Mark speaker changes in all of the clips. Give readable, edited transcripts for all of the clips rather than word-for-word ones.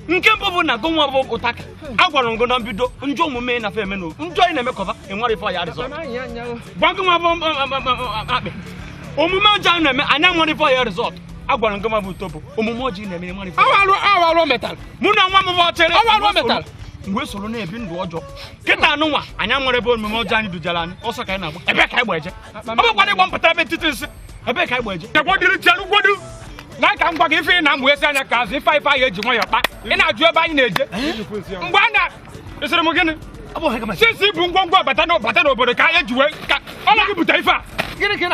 Speaker 1: Nkempo na gonwa bo otaka. Agwaro ngo na bido njo mume na fe meno. Njo ina mekova enware fo ya resort. Gwango ma bo abe. Omume oja na me anya nware fo ya resort. Agwaro ngo ma bo tobo. Omume oji na me enware fo. Awalo metal. Mu na nwa mo bo chere. Awalo metal. Ngwe solo na ebi ndu ojo. Kita anu nwa anya nware bo omume oja ni dujala ni. Oso kai na agbo. Ebe kai gbo eje. Obo kwa ni gbo mpata be titis. Ebe kai gbo eje. Tegwo diri tialu gwodu. Na ka ngwa gị fe na mwesi anya ka zi fa ifa eji nwa ya kpa ị na-ajụ ebe anyị na-eje ngwa na esere m gịnị sisi bụ ngwongwo bata n'obodo ka ejiwe ka ọ na gị buta ife a gịnị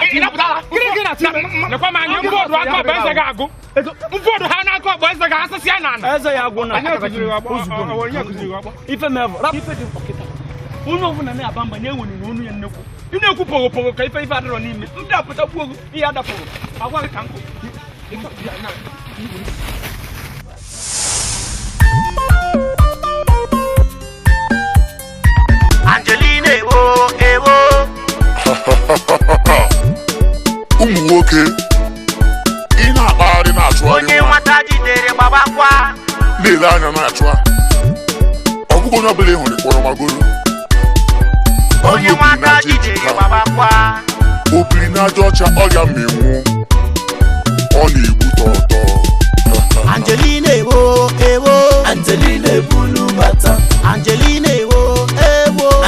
Speaker 1: na ti lekwa m anya mfọdụ aka ọgba eze ga agụ mfọdụ ha na-aka ọgba eze ga asịsị ya na eze ya agwụ na ife mevo ife dị ọkịta onye ọbụla na-aba mba na-enwere n'onu ya nnekwu ị na-ekwu pogo ka ife adịrọ n'ime ndị apụtakwu ogu ihe adapụrụ agwa gị ka nkụ
Speaker 2: Angelina ewo
Speaker 3: ụmụ nwoke ị na-akpagharị na-achụ
Speaker 2: onye nwata jidere gbabakwa
Speaker 3: na-ele anya na-achụ ọ bụghị onye ọbụla ị hụrụ kpọrọ magoro
Speaker 2: onye nwata jidere gbabakwa
Speaker 3: obiri na Ajaocha ọrịa mmịnwụ ọ na-egbute ọtọ
Speaker 2: Angelina ewo Angelina ebulu mata Angelina ewo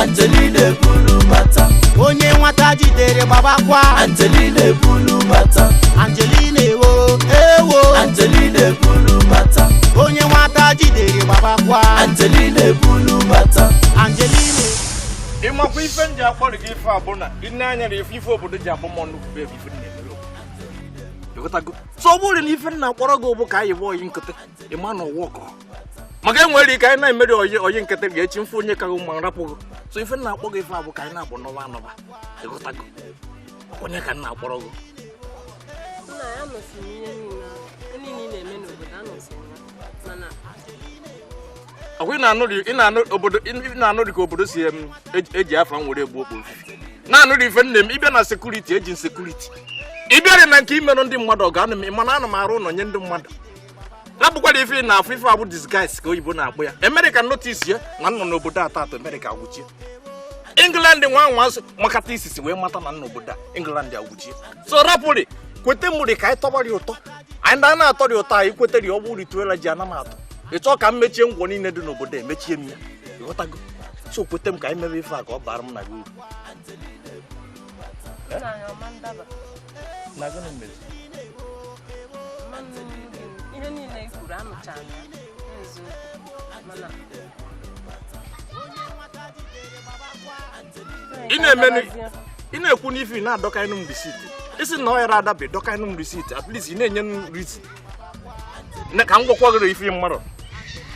Speaker 2: Angelina ebulu mata onye nwata jidere gbabakwa Angelina ebulu mata Angelina ewo Angelina ebulu mata onye nwata jidere gbabakwa Angelina ebulu mata Angelina
Speaker 1: ịmakwa ife ndị akpọrọ gị ife abụna ị na-anya na ife obodo ji akpọ mọ nnukwu ebe ife so bụrụ na ife na akpọrọ gị bụ ka anyị bụ oyi nkịtị ịma na ọwụ ọkọ maka enwere ike anyị na-emeri oyi nkịtị ga-echi mfe onye ka gị ma rapụghị so ife na akpọ gị ife abụ ka anyị na-akpọ n'ọnwa anọba ịghọtago onye ka nna akpọrọ gị ọgwụ ị na-anụ ka obodo si eji afa nwere egbu okpo na-anụ ife nne m ịbịa na sekuriti eji sekuriti ịbịara na nke imerụ ndị mmadụ ọ ga-anụ m mana ana m arụ ụlọ nye ndị mmadụ na-abụkwara ife na afọ ife abụ disguise ka oyibo na-akpọ ya America notice ya na nọ n'obodo atọ America agwụchie England nwa asụ makata isisi wee mata na n'obodo a England agwụchie so rapụrị kwete mmiri ka anyị tọgbara ụtọ anyị na na-atọrị ụtọ anyị kwetere ọ bụrụ rituela ji ana m atọ ịchọ ka m mechie ngwọ niile dị n'obodo emechie m ya ịghọtago so kwete m ka anyị mebe ife a ka ọ bara m na gị uru na gịnị mere
Speaker 4: ihe niile ikwuru anụchara ezu mana
Speaker 1: ị na-ekwu n'ife na-adọka ịnụ m risiti isi na ọ yara adabe dọka ịnụ m risiti at least ị na-enye m risiti ka m gwakwa gịrị ife mmadụ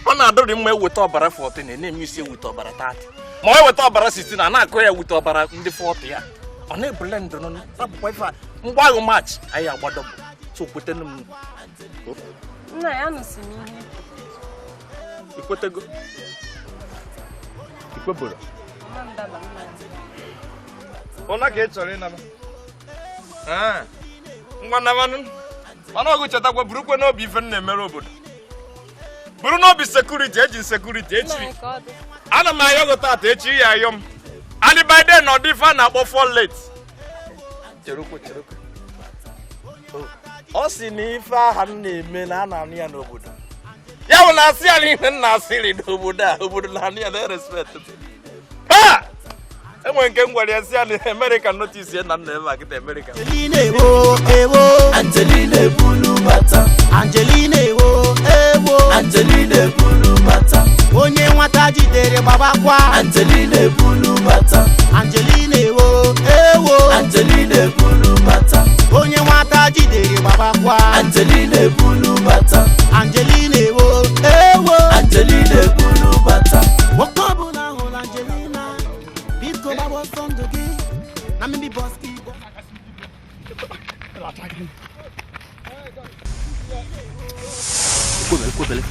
Speaker 1: ọ na-adọrị mma eweta ọbara 14 na-eme isi eweta ọbara 30 ma ọ eweta ọbara 16 na na-akụ ya eweta ọbara ndị 40 ya ọ na-ebule ndụ nọ rapụkwa ife mgbe ahụ maachị anyị agbado bụ so kwetenu m
Speaker 4: nna ya nụsi m ihe
Speaker 1: Ikwetego. Ikweboro. Ona ka chọrọ ịnaba. Ngwa nabanụ. Mana ọgụ chetakwa burukwe n'obi ife na-emere obodo. Buru n'obi security eji security echi. Ana m ayọ tata echi ya ayọ m. And by then no different na fall late. Cherukwe. O si na ife aha na-eme na ana ya n'obodo. Ya bụ na asị ala ihe nna asịrị n'obodo a, obodo na ya na respect. Ha! Enwe nke ngwara ya si ala American notice ya na nna ebe akịta American.
Speaker 2: Angelina ewo Angelina ebulu bata Angelina ewo Angelina ebulu bata onye nwata jidere baba kwa Angelina ebulu bata Angelina ewo Angelina ebulu bata onye nwata jidere baba kwa Angelina ebulu bata Angelina ewo Angelina ebulu bata wokobu na hol Angelina biko babo sondo gi na mimi boski Kobele.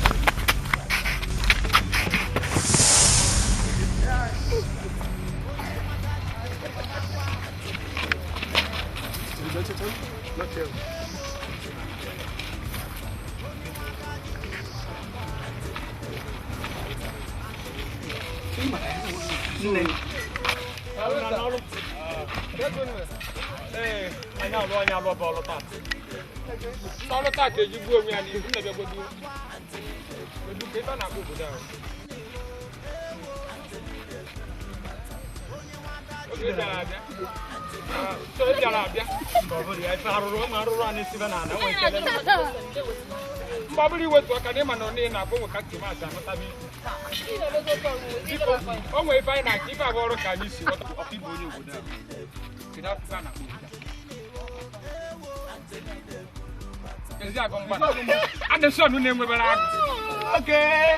Speaker 1: Obiri wetu aka dị ma na onye na-akpọ nwe ka tụma aja matabi. O nwere ife anyị na-aka ife abụ ọrụ ka anyị si wọta ọkaibe onye obodo a. Kedu akụkọ a na-akpọ obodo a? Ezi agụ mgbada. Anderson na-enwebere agụ. Okay.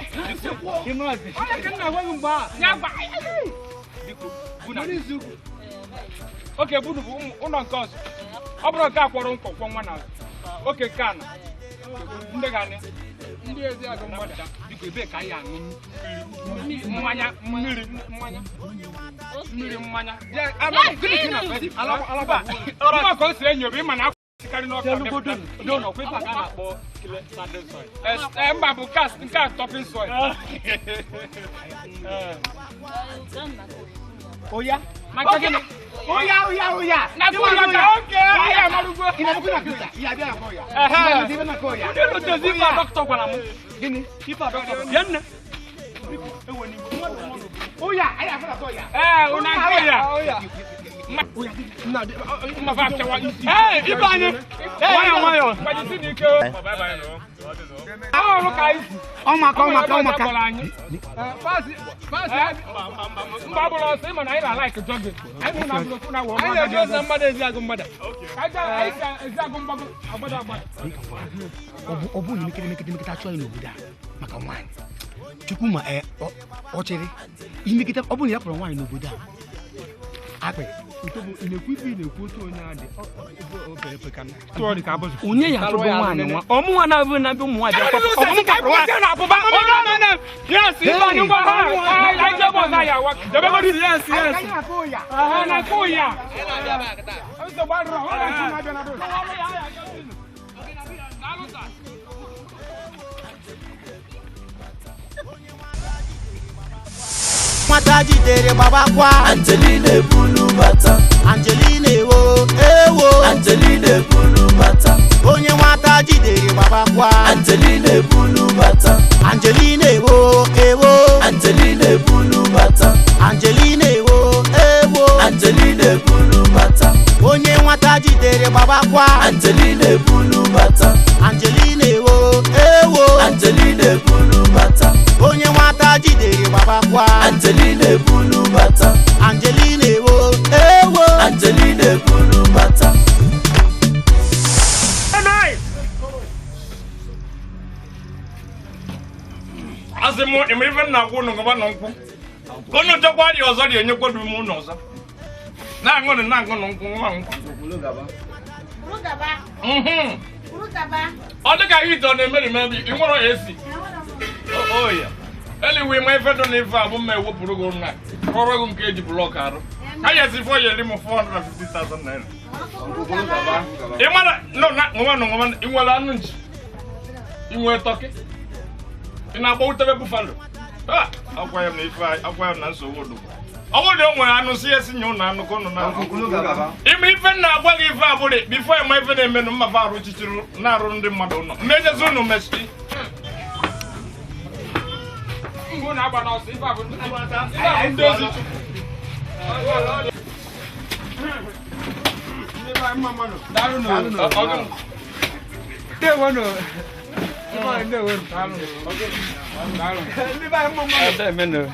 Speaker 1: Ịnọzi. Ọ dị na agwaghị mgbe a. Ya gba. Biko, bụ na izu. Okay, bunu bụ ụlọ nke ọzọ. Ọ bụrụ nke akwọrọ nkwọ nwa na azụ. Okay, kana. Ndị gani. Ndị ezi agụ mgbada. Biko ebe ka anyị aṅụ mmanya. Ya ala gịnị na fedi. Alaba. Ọ ka o si enyo bụ ịma na karị n'ọka do no kwe pa ka na-akpọ kile sandal soil. Mba bụ cast nke topping soil. Oya. Maka gịnị? Oya. Na ko ya ka okay. Ya marugo. Ina ko na kisa. Ya bịa na ko ya. Ina na ko ya. Ndị no tezi fa doctor gwara m. Gịnị? Ifa doctor. Yanna. Ewoni. Oya, aya fa na ko ya. Una ko ya. Oya. Ma fa chawa isi. Ibanye. Wayo. Bajisi ni ke. Bye bye no. Awo ka isi. O maka. Pass. Mbabolo say man I like jogging. I mean na bloku na wo. I dey just mmadụ ezi agụ mmadụ. Aja ezi agụ mgbagọ agbada agbada.
Speaker 5: Obu ni mekete achọ ino obodo a maka nwanyị. Chukwu ma ọ chere. Imekete obu ni ya kpọrọ nwanyị n'obodo a. Akpe onye ya tụrụ nwaanyị nwa ọmụ nwa na-abụ na ụmụ nwaanyị
Speaker 2: nwata jidere baba kwa Angelina ebulu bata Angelina ewo Angelina ebulu bata onye nwata jidere baba kwa Angelina ebulu bata Angelina ewo Angelina ebulu bata Angelina ewo Angelina ebulu bata onye nwata jidere baba kwa Angelina ebulu bata Angelina ewo Angelina ebulu bata onye nwata jidere baba kwa Angelina ebulu bata Angelina ewo Angelina ebulu bata
Speaker 1: Azimo emeven na gwo no ngaba no nku kono jogwa di ozo di enye gwodu mu no ozo na ngono nku nwa nku Urugaba O de ka yi do na emeri mebi inworo esi Oh yeah
Speaker 6: Anyway, my friend don't live for my work program now. Program cage block aro. I just for you limit 450,000 naira. Imana no na woman inwala nunchi. Inwe toke. Ina about to be buffalo. Ah, akwa am na ifa, akwa am na so wodo. Owo de onwe anu si esi nyu na anu kono na. Imi ife na agwa gi ifa abule before my friend eme no ma fa aro chichiru na aro ndi mmadu no. Meje zo no meski. Na agba na osi ife abu ndi nwata. Ife ndi ozi. Dalu no. Ogun. Te wono. Nde wono. Dalu. Dalu. Ndi ba mama. Ade meno. Eh.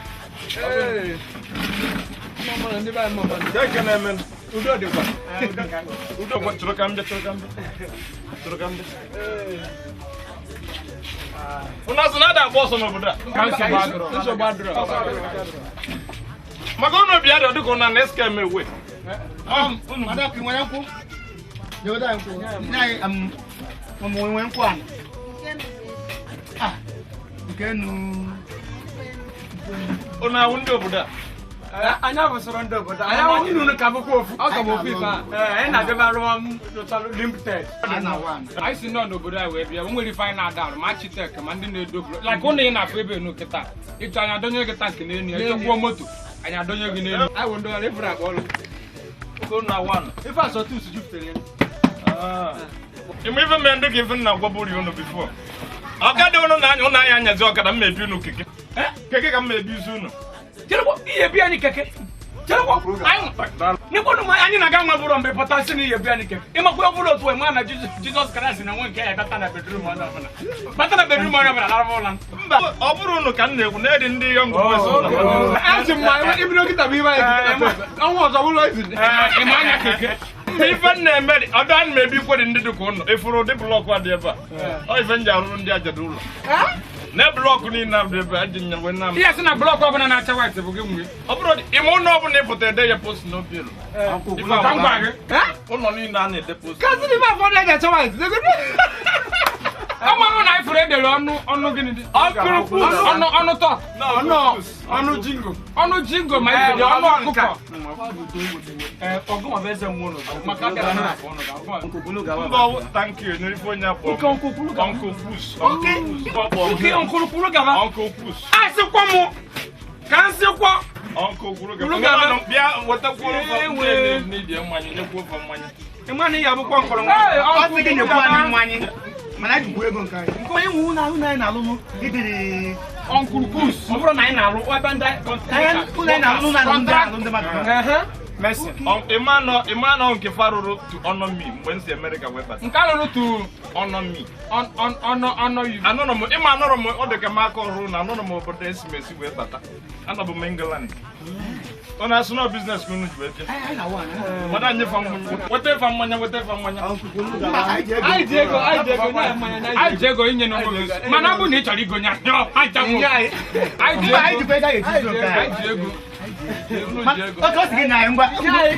Speaker 6: Mama ndi ba mama. Deke na men. Udo de kwa. Udo kwa churo kambe. Churo kambe. Eh. Unazuna da boss no buda. Kanso badro. Magono bia do ko na next time we.
Speaker 5: Madam ki wọn ko. Yo da ko. Nai mo wọn ko an. Ah. Kenu.
Speaker 6: Ona wundo buda.
Speaker 1: Anya bosoro ndo buda. Anya wonu no ka boko ofu. Aka mo fifa. Na de ba ro total limited.
Speaker 5: Ana wan.
Speaker 1: I see no buda we bia. We will find out down. Match tech man dey do. Like only na febe no kita. If anya donye kita kene ni. E gbo moto. Anya donye gi n'elu. I wondo le bra ko lo.
Speaker 6: Go na one.
Speaker 1: If I saw two to jupiter.
Speaker 6: You even men do give na gwaburi ono before. Aka de ono na anya nyazi okada mmebi no keke. Keke ka mmebi zu no.
Speaker 1: Jelbo iye bia ni keke. Jelbo ayi. Ni ko no ma anyi na ga ma buru mbe potasi ni iye bia ni keke. E ma ko buru to e ma na Jesus Christ na won ke ya kata na bedroom na bana. Bata na bedroom na bana la bolan.
Speaker 6: Mba oburu no kan na egwu na edi ndi young boys.
Speaker 1: Aji ma ibi no kita bi ba e. Anwo zo bulo izi. E ma anya keke.
Speaker 6: Even na emedi odan mebi ko di ndi ko no. Efuro de block wa de ba. O even jaru ndi ajadulo. Na block ni na de ba ajinya we na.
Speaker 1: Yes na block wa bana na cha white bu gemwe.
Speaker 6: Oburu di imo no bu ne foto de ya post no bill.
Speaker 1: Ifa tangba ge.
Speaker 6: Ono ni na na de post.
Speaker 1: Kasi ni ba for de cha white. Ama na ifure de onu gini di. Onu talk. Onu jingo. Onu jingo ma ife de onu akuko. Ogun abeze nwono. Maka de na
Speaker 6: Mbo thank you. No ifo nya po.
Speaker 1: Uncle Push. Okay, Uncle Pulugaba.
Speaker 6: Uncle Push.
Speaker 1: Asikwa mu. Kan sikwa.
Speaker 6: Uncle Pulugaba. Bia wata kworo fa ni de mmanya ne kwa fa mmanya.
Speaker 1: Imani ya bu kwa nkoro.
Speaker 5: O ti gene kwa ni mwanyi. Mana ji bu ego nkai. Nko yin na na alu mu. Idiri
Speaker 1: Uncle Push. Obro na ina alu wa banda contract.
Speaker 5: Kuna na alu na ma.
Speaker 1: Merci.
Speaker 6: Imano nke faruru to honor me when say America we pass.
Speaker 1: Nkalo to
Speaker 6: Honor me.
Speaker 1: Honor you.
Speaker 6: Anono mo imano mo o de ka ma ko ru na anono mo obodo esimesi we bata. Anobo mo England. Ona small business kunu ju eje.
Speaker 5: Ai na wan.
Speaker 6: Wada nye fam wete fam manya.
Speaker 1: Ai Diego inye no mo. Mana bu ni chori gonya. Ai jago. Ai Diego.
Speaker 5: Oke si na ngwa. Nyai.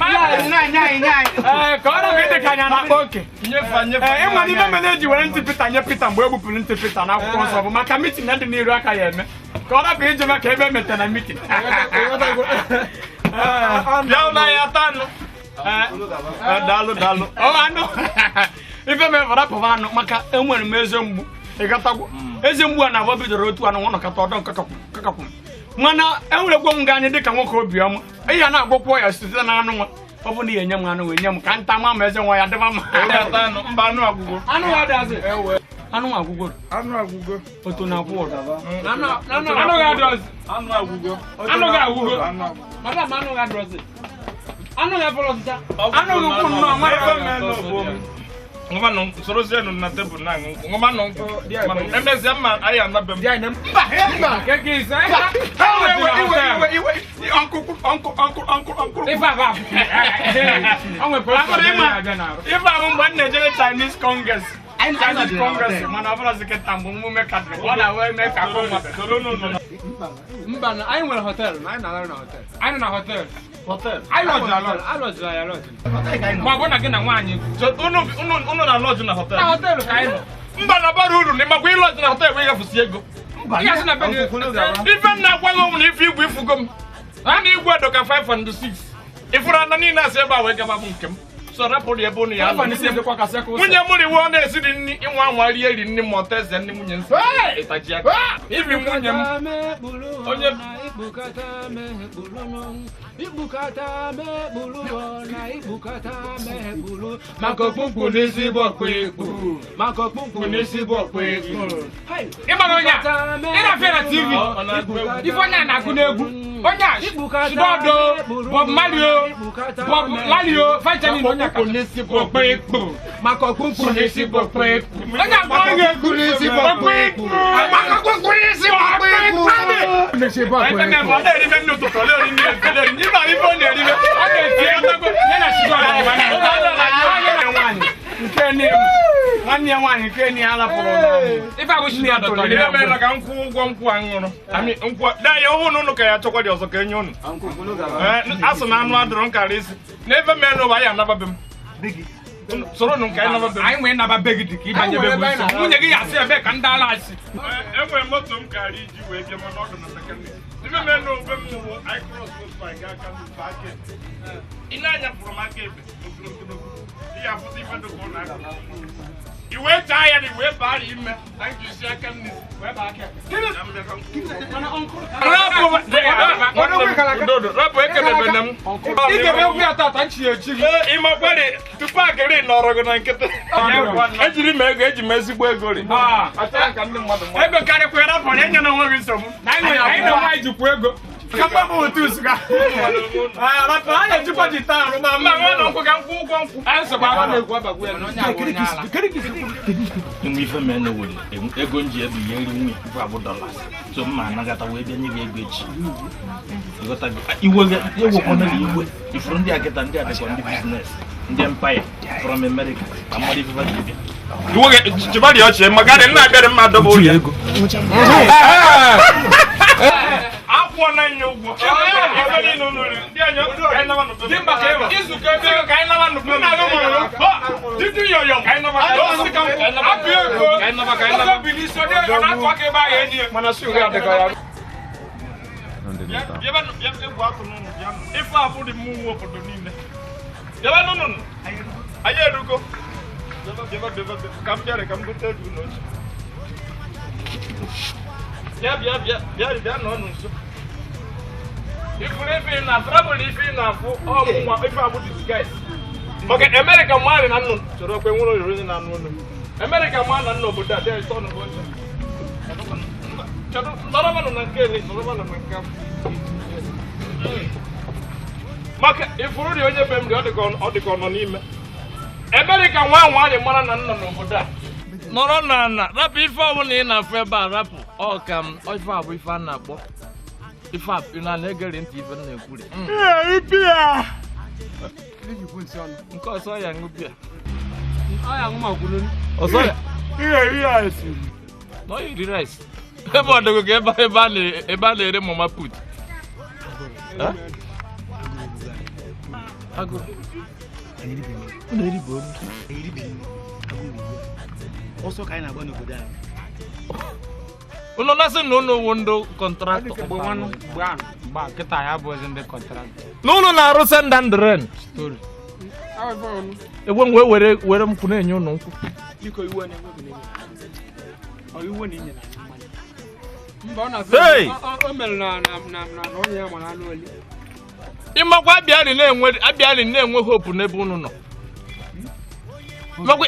Speaker 1: Ka ona bi de kanya na oke.
Speaker 6: Nyefa.
Speaker 1: E ma ni be manage were nti Peter mgbe egbupuru nti Peter na akwụkwọ nsọ bụ maka meeting na dị n'iru aka ya eme. Ka ọ dapụ ije maka ebe emete na meeting.
Speaker 6: Bia na ya tanu. Dalu.
Speaker 1: Ọ anụ. Ife me fara pụva anụ maka enwere m eze mgbu. Ịgatagwo. Eze mgbu a na-abọ bidoro otu anụ nọ kata ọdọ kakapụ. Mana enwere gwo m ga anyị dịka nwoke obiọma. Ihe na-agwọkwọ ya site na anụ nwa. Ọ bụ na enye m anụ enye m ka nta ma eze nwa ya dịba ma.
Speaker 6: Mba anụ agwụgwọ.
Speaker 1: Anụ ya dị azị. Anụ agwụgwọ. Oto na abụọ. Anụ ya dị azị. Anụ ga agwụgwọ. Madam anụ ga dị azị. Anụ ya fọlọ ọzịza. Anụ gị kwụ nnọọ nwa ya.
Speaker 6: Ngoma no soro zenu na table na ngoma no emezi amma aya na bem
Speaker 1: Ya nem. Mba keke isa. Uncle. Ifa ba. Onwe Ifa mo mba Nigerian Chinese Congress. Chinese Congress mana afra seketa mbo mu me kadre. Wala we me ka ko ma.
Speaker 6: Soro no.
Speaker 1: Mba na anyị nwere hotel, na anyị na-alụ na hotel. Anyị na hotel. I lodge. Ma bona gị na nwaanyị.
Speaker 6: So unu na lodge na hotel.
Speaker 1: Na hotel ka anyị nọ.
Speaker 6: Mba na bara uru ni makwa lodge na hotel we gafusi ego. Ya sina be. Even na kwa ngo na ifi igwe ifugom. Ana igwe do ka 5 and 6. Ifura na ni na se ba we ga ba nkem. So rapor ye bonu ya. Afa ni se kwa ka se ko. Munye muri wo na esi ni inwa anwari eri ni monteze ni munye nso. Itaji aka. Ibi munye m. Onye ibukata me bulu. Ibukata me bulu na ibukata me bulu. Makopumpu ni si bo peku. Makopumpu ni si bo peku. Hai. Imanonya. Ina fera TV. Ifonya na kunegu. Onya. Sidodo. Bob Mario. Bob Mario. Fajani onya ka ni si bo peku. Makopumpu ni si bo peku. Onya bonge ni si bo peku. Makopumpu ni si bo peku. Ni si bo peku. Ene mo de ri me no to tole ori ni e ni ba ri bo ni ri me. Ade ti e na go. Yana sidodo ni ba na. Yana wani. Nkeni. Nwanne nwanyi nkeni ala poro na. Ifa go shi adoto ni me na ka nku ugwo nku anwuru. Ami nku da ye hu no ka ya chokwa di ozo ka enyo nu. Anku kulu ga. Aso na anu adoro nka resi. Na eve me no ba ya na babem. Bigi. Soro no nka na babem. Ai we na ba begi diki ba nye be bu. Munye gi ya se ebe ka ndala asi. Enwe moto nka ri ji we bia mo no do na second. Eve me no be mu I cross was by ga ka mu ba ke. Ina nya from market. Ya futi fa do ko na. Iwe tired iwe bari ime. Thank you see aka ni. We ba ke. Rapo ekebe benam. Ikebe ofi atata nchi echiri. Ima kwade tupa gere na orogo na nkete. Ejiri me ego eji mesigbo ego ri. Ata ka ndị mmadụ. Ego kare kwa rapo na enye na nwe nsogbu. Na anyị na nwa ijikwu ego. Kamba bo tusuka. Rapo anya jikwa jita ro ma nwa nko ka nku ụgwọ nku. Anso ba na egwu abagu ya no nya agwo. Nwi fe me no wori ego nji ebi ye ri nwi fa bo dollars so ma na gata we bi nyi ego echi gota iwo ko na iwo ifro ndi ageta ndi ade ko ndi business ndi empire from America amari fa di iwo ge jibali oche magade na abere ma dobo ye ego akwo na nyogwo ebe ni no no ndi anyo kai na wanu dimba kewa izu ke kai na wanu na go mo didu yo kai na wanu kai na wanu bili so de ona kwa ke ba ye ni mana su ga de ka ya ye ba no ye gwa to no ya ifa abu di mu wo podo ni ne ye ba no no aye ruko ye ba kam jare kam go te du no ya no no so if we na trouble if na fu o mu if abu di guys okay America man na no so kwe nwuro yori na no America man na no boda there so no go chado noraba no na ke ni noraba no na maka ifuru di onye bem di odiko no n'ime America nwa dị mara na nno n'obodo nọrọ na rapụ ife ọbụla ị na-afụ ebe a rapụ ọ ka m ife abụ ife a na-akpọ ife abụ na na-egere ntị ife na-ekwuri nke ọsọ ya ṅụ bịa ọsọ ya na ọ yiri rice ebe ọ dịgo ka ebe a na-ere mama put agụrụ
Speaker 5: also kind of one go
Speaker 6: uno nasi no window contract
Speaker 1: ba kita ya boys in the contract
Speaker 6: no na ro send and rent story we were m kuna enyo no nku
Speaker 1: iko iwo na enwe o iwo ni nyina mba na o mel na onye ya mana anu oli
Speaker 6: imakwa abiali na-enwe hope n'ebe unu nọ makwa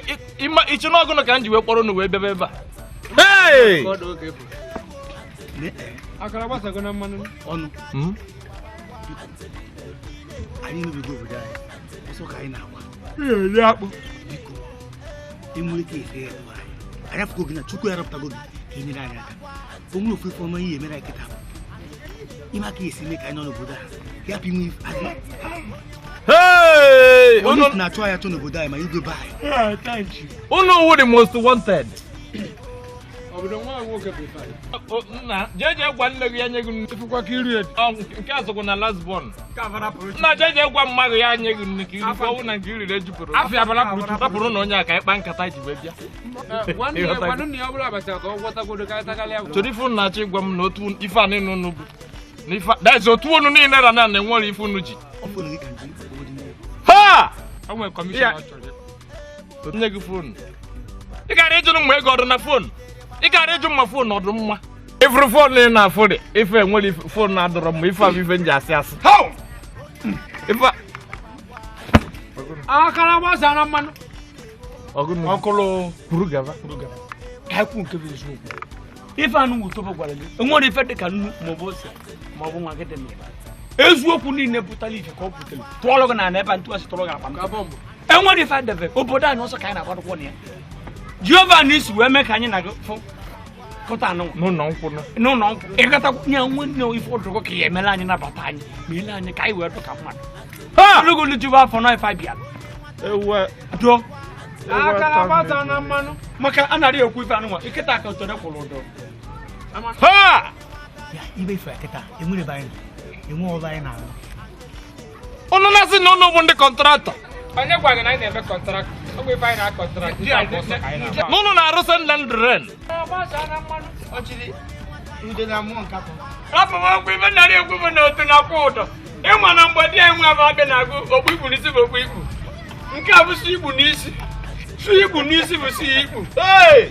Speaker 6: ichi n'ọgụnụ ka m ji wee kpọrọ unu wee bịaba ebe a hey
Speaker 1: akara gbasago na mmanụ
Speaker 5: ọnụ anyị n'obigo obodo anyị ọsọ ka anyị na-agba
Speaker 1: eri akpụ
Speaker 5: biko enwere ike efe ya anyị arapụgo gị na chukwu ya rapụtago gị ka enyere anyị aka o nwere ofu ife ọma ihe emere anyị kịta ime aka esi mee ka anyị nọ n'obodo a ya bụ inwe onye na-achọ ya chọ n'obodo anyị ma igwe be anyị
Speaker 6: unu who the most wanted obodo nwa nwoke bụ ife
Speaker 1: nna jeje gwa nne gị ya nye gị
Speaker 6: ifukwa ka iri
Speaker 1: nke azụkwa na last born nna jeje gwa mmadụ ya nye gị nne ka iri ọnwụ na nke irire jupụrụ
Speaker 6: afọ abala pụrụ
Speaker 1: rapụrụ na onye a ka ịkpa nkata ji wee bịa
Speaker 6: nwanne ya ọbụla abacha ka ọ gwọtagodo ka tagalị ya
Speaker 1: chọrọ ife unu na-achọ ịgwa m na otu ife a niile unu bụ na ife that's otu unu niile ra na enwere ife unu ji ha
Speaker 6: o nwere kọmishọn ọ chọrọ
Speaker 1: nye gị fonu ị gara ịjụ mma ego ọdụ na fonu ị gara ịjụ mma fonu ọdụ mma ifuru fonu ị na-afụ dị ife enwere fonu na-adọrọ mma ife abụ ife nji asị asị ife
Speaker 6: akara gbasa na mmanụ
Speaker 1: ọkụlụ kwuru gaba
Speaker 5: ekwu nke bụ eziokwu ife anụ nwụtọbụ gwara gị enwere ife dị ka nnu maọbụ ose maọbụ nwa gị dị mma eziokwu niile pụtara ife ka ọ pụtara tụọlụ gị na ana ebe a ntụasị tụrụ gị akpa m enwere ife debe obodo anyị ọsọ ka anyị na-agbadokwọ na ya Jehova na isi wee mee ka anyị na gị pụta anụ
Speaker 1: n'ụlọ nkwụ
Speaker 5: ịgatakwu nye nwanne ife ọdụrụgọ ka ya emela anyị nabata anyị ma ile anyị ka anyị wee dụka mmadụ olugolu jiwa afọ na ife abịa do
Speaker 6: akara gbasa na mmanụ
Speaker 5: maka a narị ekwu ife anụnwa ikịta aka ụtọrọ kwụrụ ụdọ ibe ife kịta enwere ebe anyị enwe ọrụ anyị na-arụ
Speaker 1: ụnụ na-asị na ụnụ bụ ndị kọntraktọ
Speaker 6: onye gwa gị na anyị na-eme kọntraktọ ogbe ife anyị na-akọntraktọ
Speaker 1: n'ụnụ na-arụsị ndị ren rapụ okwu ife narị ekwu bụ na otu na-akwụ ụdọ ịma na mgbe di anyị nwe abụ abịa na-agụ okpu igbu n'isi bụ okpu igbu nke a bụ si igbu n'isi su igbu n'isi bụ si igbu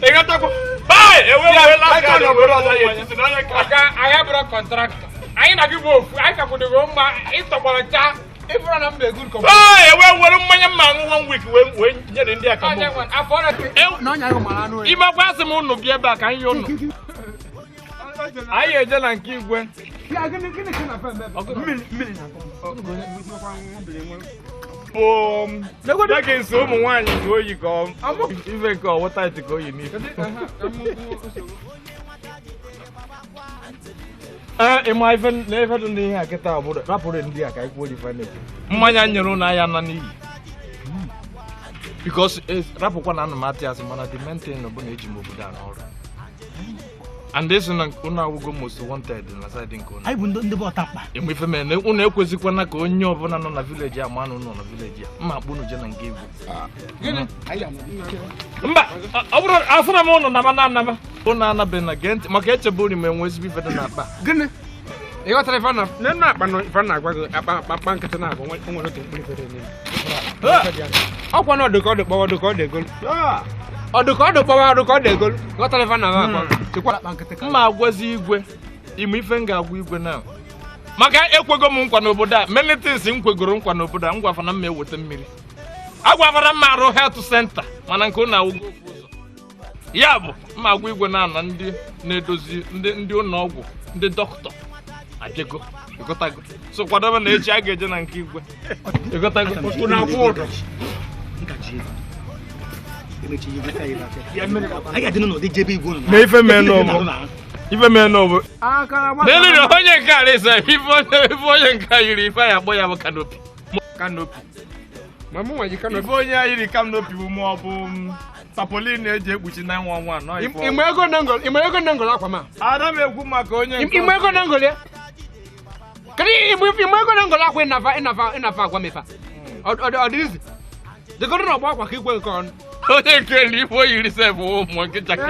Speaker 1: ịghọtakwa
Speaker 6: anyị bụrụ kọntraktọ anyị na gị bụ ofu anyị kakwudogo mma ịtọgbara chaa ịfụrụ na mba egwu nkọmpa
Speaker 1: ewe were mmanya mma aṅụ 1 week wee nyere ndị aka imekwa asị m ụnụ bịa ebe a ka anyị ụnụ anyị eje na nke igwe gị nso ụmụ nwaanyị ka oyi ka ife nke ọwụtaiti ka oyi n'ife ịma ife na ife dị n'ihe a kịta obodo rapụrụ ndị a ka anyị kwuo ife na-ekwu mmanya nyere ụnụ ahịa na n'iyi bikos rapụkwa na anụmatụ asị mana the main thing bụ na eji m obodo a n'ọrụ and this na ụnụ awụgo most wanted na side nke ụnụ
Speaker 5: anyị bụ ndị bụ ọta mkpa
Speaker 1: ịmụ ife mere na ụnụ ekwezikwana ka onye ọbụla nọ na vileji a ma na ụnụ nọ na vileji a mma akpụ ụnụ je na nke egwu mba ọ bụrụ asụra m ụnụ naba na anaba ụnụ anabeghị na gee ntị maka echebe uri ma enwe ezigbo ife dị na akpa
Speaker 6: gịnị ịghọtara ife na akpa ife na-agwa gị akpa nkịtị na-agwa nwere otu mkpụrụ ife dị n'ime ọkwa na ọdụka ọdụ kpọwa ọdụka ọ dị egolu ọdụka ọdụ kpọwa ọdụka ọ dị egolu ịghọtara ife na-agwa
Speaker 1: mma agwazi igwe ime ife m ga-agwa igwe na maka ekwego m nkwa n'obodo a many things m kwegoro nkwa n'obodo a m gwafana m eweta mmiri agwafara m arụ health center mana nke ụnụ awụgo ofu ụzọ ya bụ mma agwa igwe na-ana ndị na-edozi ndị ụlọ ọgwụ ndị dọkịta ajego ịgotago so kwadobe na echi a ga-eje na nke igwe ịgotago otu na-akwụ ụdọ na ife mee n'ọbụ n'eliri onye nke a resa ife onye nke a yiri ife ya agbọ ya bụ kanopi ife onye a yiri kanopi bụ ma ọ bụ tapolin na-eji ekpuchi 911
Speaker 6: ime ego na ngolo akwa ma
Speaker 1: ada m ekwu maka onye nke
Speaker 6: ime ego na ngolo ya kani ime ego na ngolo akwa ịnafa agwa mefa ọ dị izi dịgoro na ọgba akwa ka igwe nke ọnụ
Speaker 1: onye nke eli ife o yiri sef ụmụ nke jaket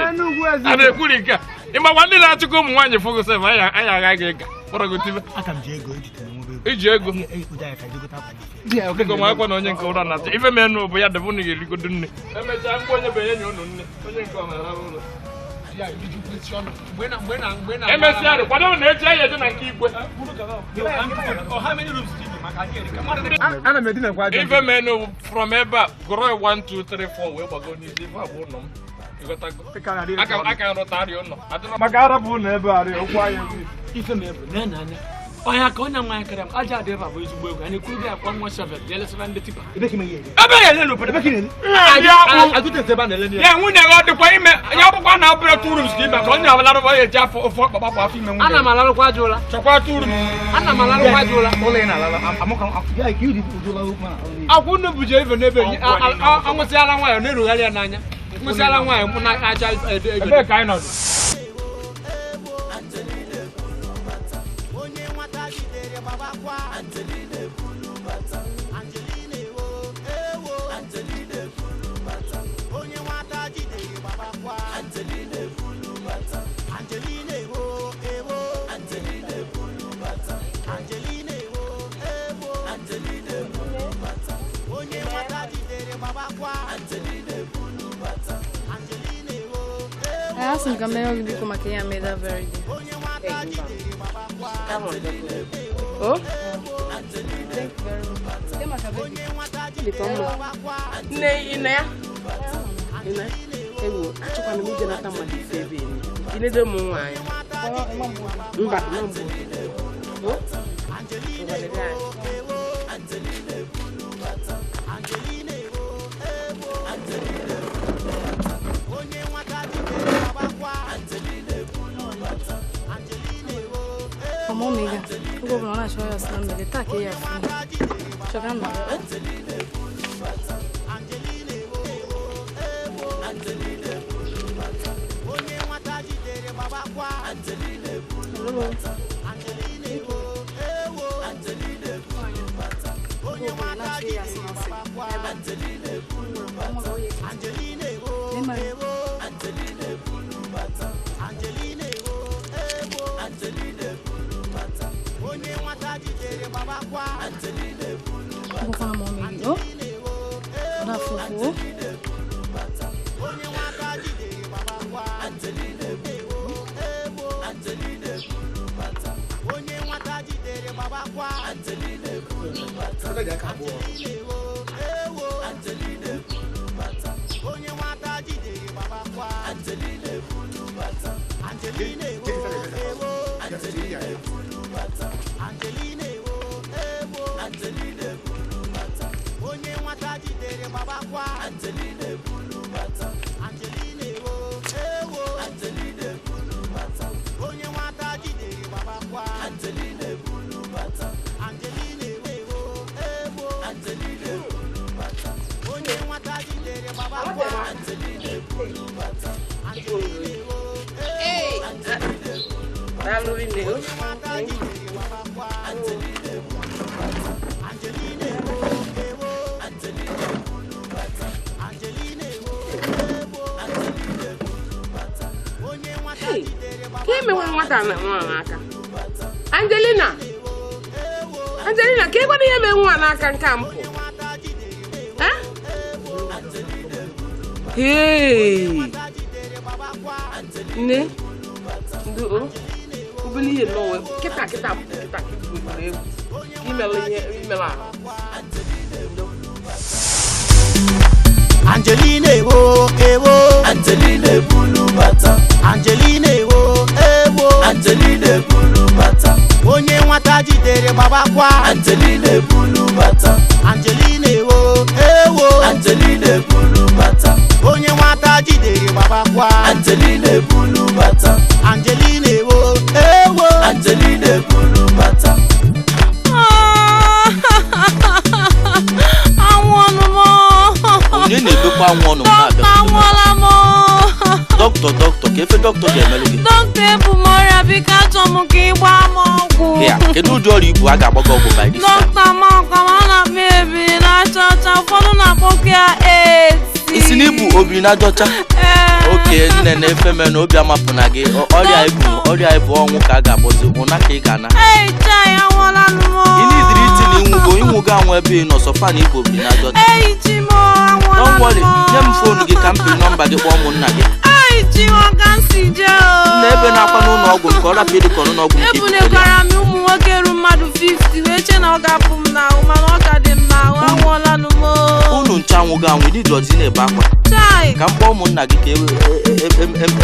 Speaker 1: a na-ekwuri nke a ịmakwa ndị na-achịkwa ụmụ nwaanyị fụgo sef anyị agaghị ịga kpọrọgotibe iji ego ma akwa na onye nke ụra na-achọ ife mee n'ụbụ ya debe unu ga-erigodo nne emechaa mgbe onye benye nye unu nne onye nke ọ na-arara ụlọ emesịa kwado na echi anyị eje na nke igwe
Speaker 6: ana m edinakwa aja
Speaker 1: ife mee n'ụbụ from ebe a gụrụ 1 2 3 4 wee gbago n'isi ife abụ ụlọ m aka nrụta arịa ụlọ maka arapụ ụlọ ebe arịa okwu anya
Speaker 5: ife m ebu na anya ọya ka onye nwa ya karịa m aja adị ebe a bụ ezigbo egwu anyị kwuru akwa nwa shovel ya lesara ndị tipa ebe ya ele n'obodo
Speaker 1: ya nwunye gị ọ dịkwa ime ya ọbụkwa na abụrụ tụrụ ka ime ka onye ọbụla rụba ya eji afọ ofe ọkpakpa bụ afọ ime nwunye
Speaker 6: ana m alarụkwa aja ụla
Speaker 1: chọkwa tụrụ
Speaker 6: akwụ unu buje ife n'ebe anwụsịala nwayọ na-erugharị ya n'anya Musala nwa mu na aja
Speaker 5: ebe ka anyị nọdụ.
Speaker 7: I asked him to come here because my kid made that very day.
Speaker 4: Oh?
Speaker 7: Thank you very much. Come on,
Speaker 4: Ine. Ewo, achọkwa na m ije nata mmadụ ife ebe enyi. Inedo m nwaanyị. Mba, na mbụ. Oh?
Speaker 7: Come on, Mega. Go over and show us some of the tack here. Shogan.
Speaker 4: Angelina, ke kwa niye me nwa na kan kampo? Ha? Hey. Ne? Ndu ubili ye no we. Kita email.
Speaker 2: Angelina ewo Angelina bulu bata Angelina ewo Angelina bulu bata onye nwata jidere baba kwa Angelina bulu bata Angelina ewo Angelina bulu bata onye nwata jidere baba kwa Angelina bulu bata Angelina ewo Angelina bulu bata
Speaker 8: Doctor, kefe doctor dey melogi.
Speaker 9: Doctor bụ mọrịa biko achọ m ka ị gbaa m ọgwụ.
Speaker 8: Here, kedu ụdị ọrịa ibu a ga-agbago ọgwụ by this time?
Speaker 9: Doctor ma na-ebi na-acha ụfọdụ na-akpọkwa ya AIDS.
Speaker 8: Isi n'ibu Obiri na Ajaocha. Oke, nne na-efe me na obi amapụ na gị. Ọrịa ibu ọnwụ ka a ga-akpọzi ụna ka ị ga-ana.
Speaker 9: Chai anwụọla m.
Speaker 8: Ị na-idiri iti na ịnwụgo anwụ ebe ị nọ sọfa na ibu Obiri na Ajaocha.
Speaker 9: Chimo anwụọla m.
Speaker 8: Don't worry, nye m fonu gị ka m piri nọmba gị kpọọ ụmụnna gị. N'ebe na-akwa n'ụlọ ọgwụ nke ọ rapịrị ka n'ụlọ ọgwụ nke
Speaker 9: ebunekwara m ụmụ nwoke ru mmadụ 50 wee che na ọ ga-apụ m n'ahụ mana ọ ka dị m n'ahụ anwụọla m.
Speaker 8: Unu nche anwụgo anwụ ndị drọzi na-ebe akwa ka m kpọọ ụmụnna gị ka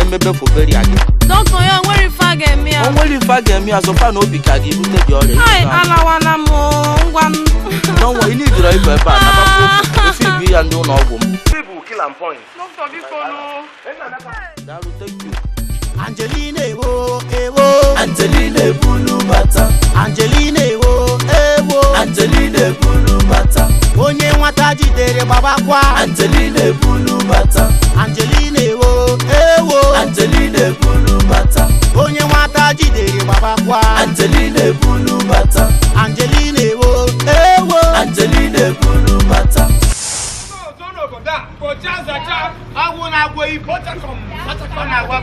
Speaker 8: emebe foberia gị.
Speaker 9: Dọkịta ya onwere ife a ga-eme ya.
Speaker 8: Onwere ife a ga-eme ya sọfa na obi ka gị bute gị ọrịa.
Speaker 9: Alawala m ngwa m.
Speaker 8: N'ọnwa ị na-idoro ife ebe a nabakwa ofe ibu ya ndị ụlọ ọgwụ m.
Speaker 2: Angelina ewo Angelina bulu bata Angelina ewo Angelina bulu bata onye nwata nwata jidere gbabakwa Angelina ebulu bata Angelina ewo Angelina ebulu bata onye nwata jidere gbabakwa Angelina ebulu bata Angelina ewo Angelina ebulu bata Ogwu na-agwọ ibu ọ na-agwa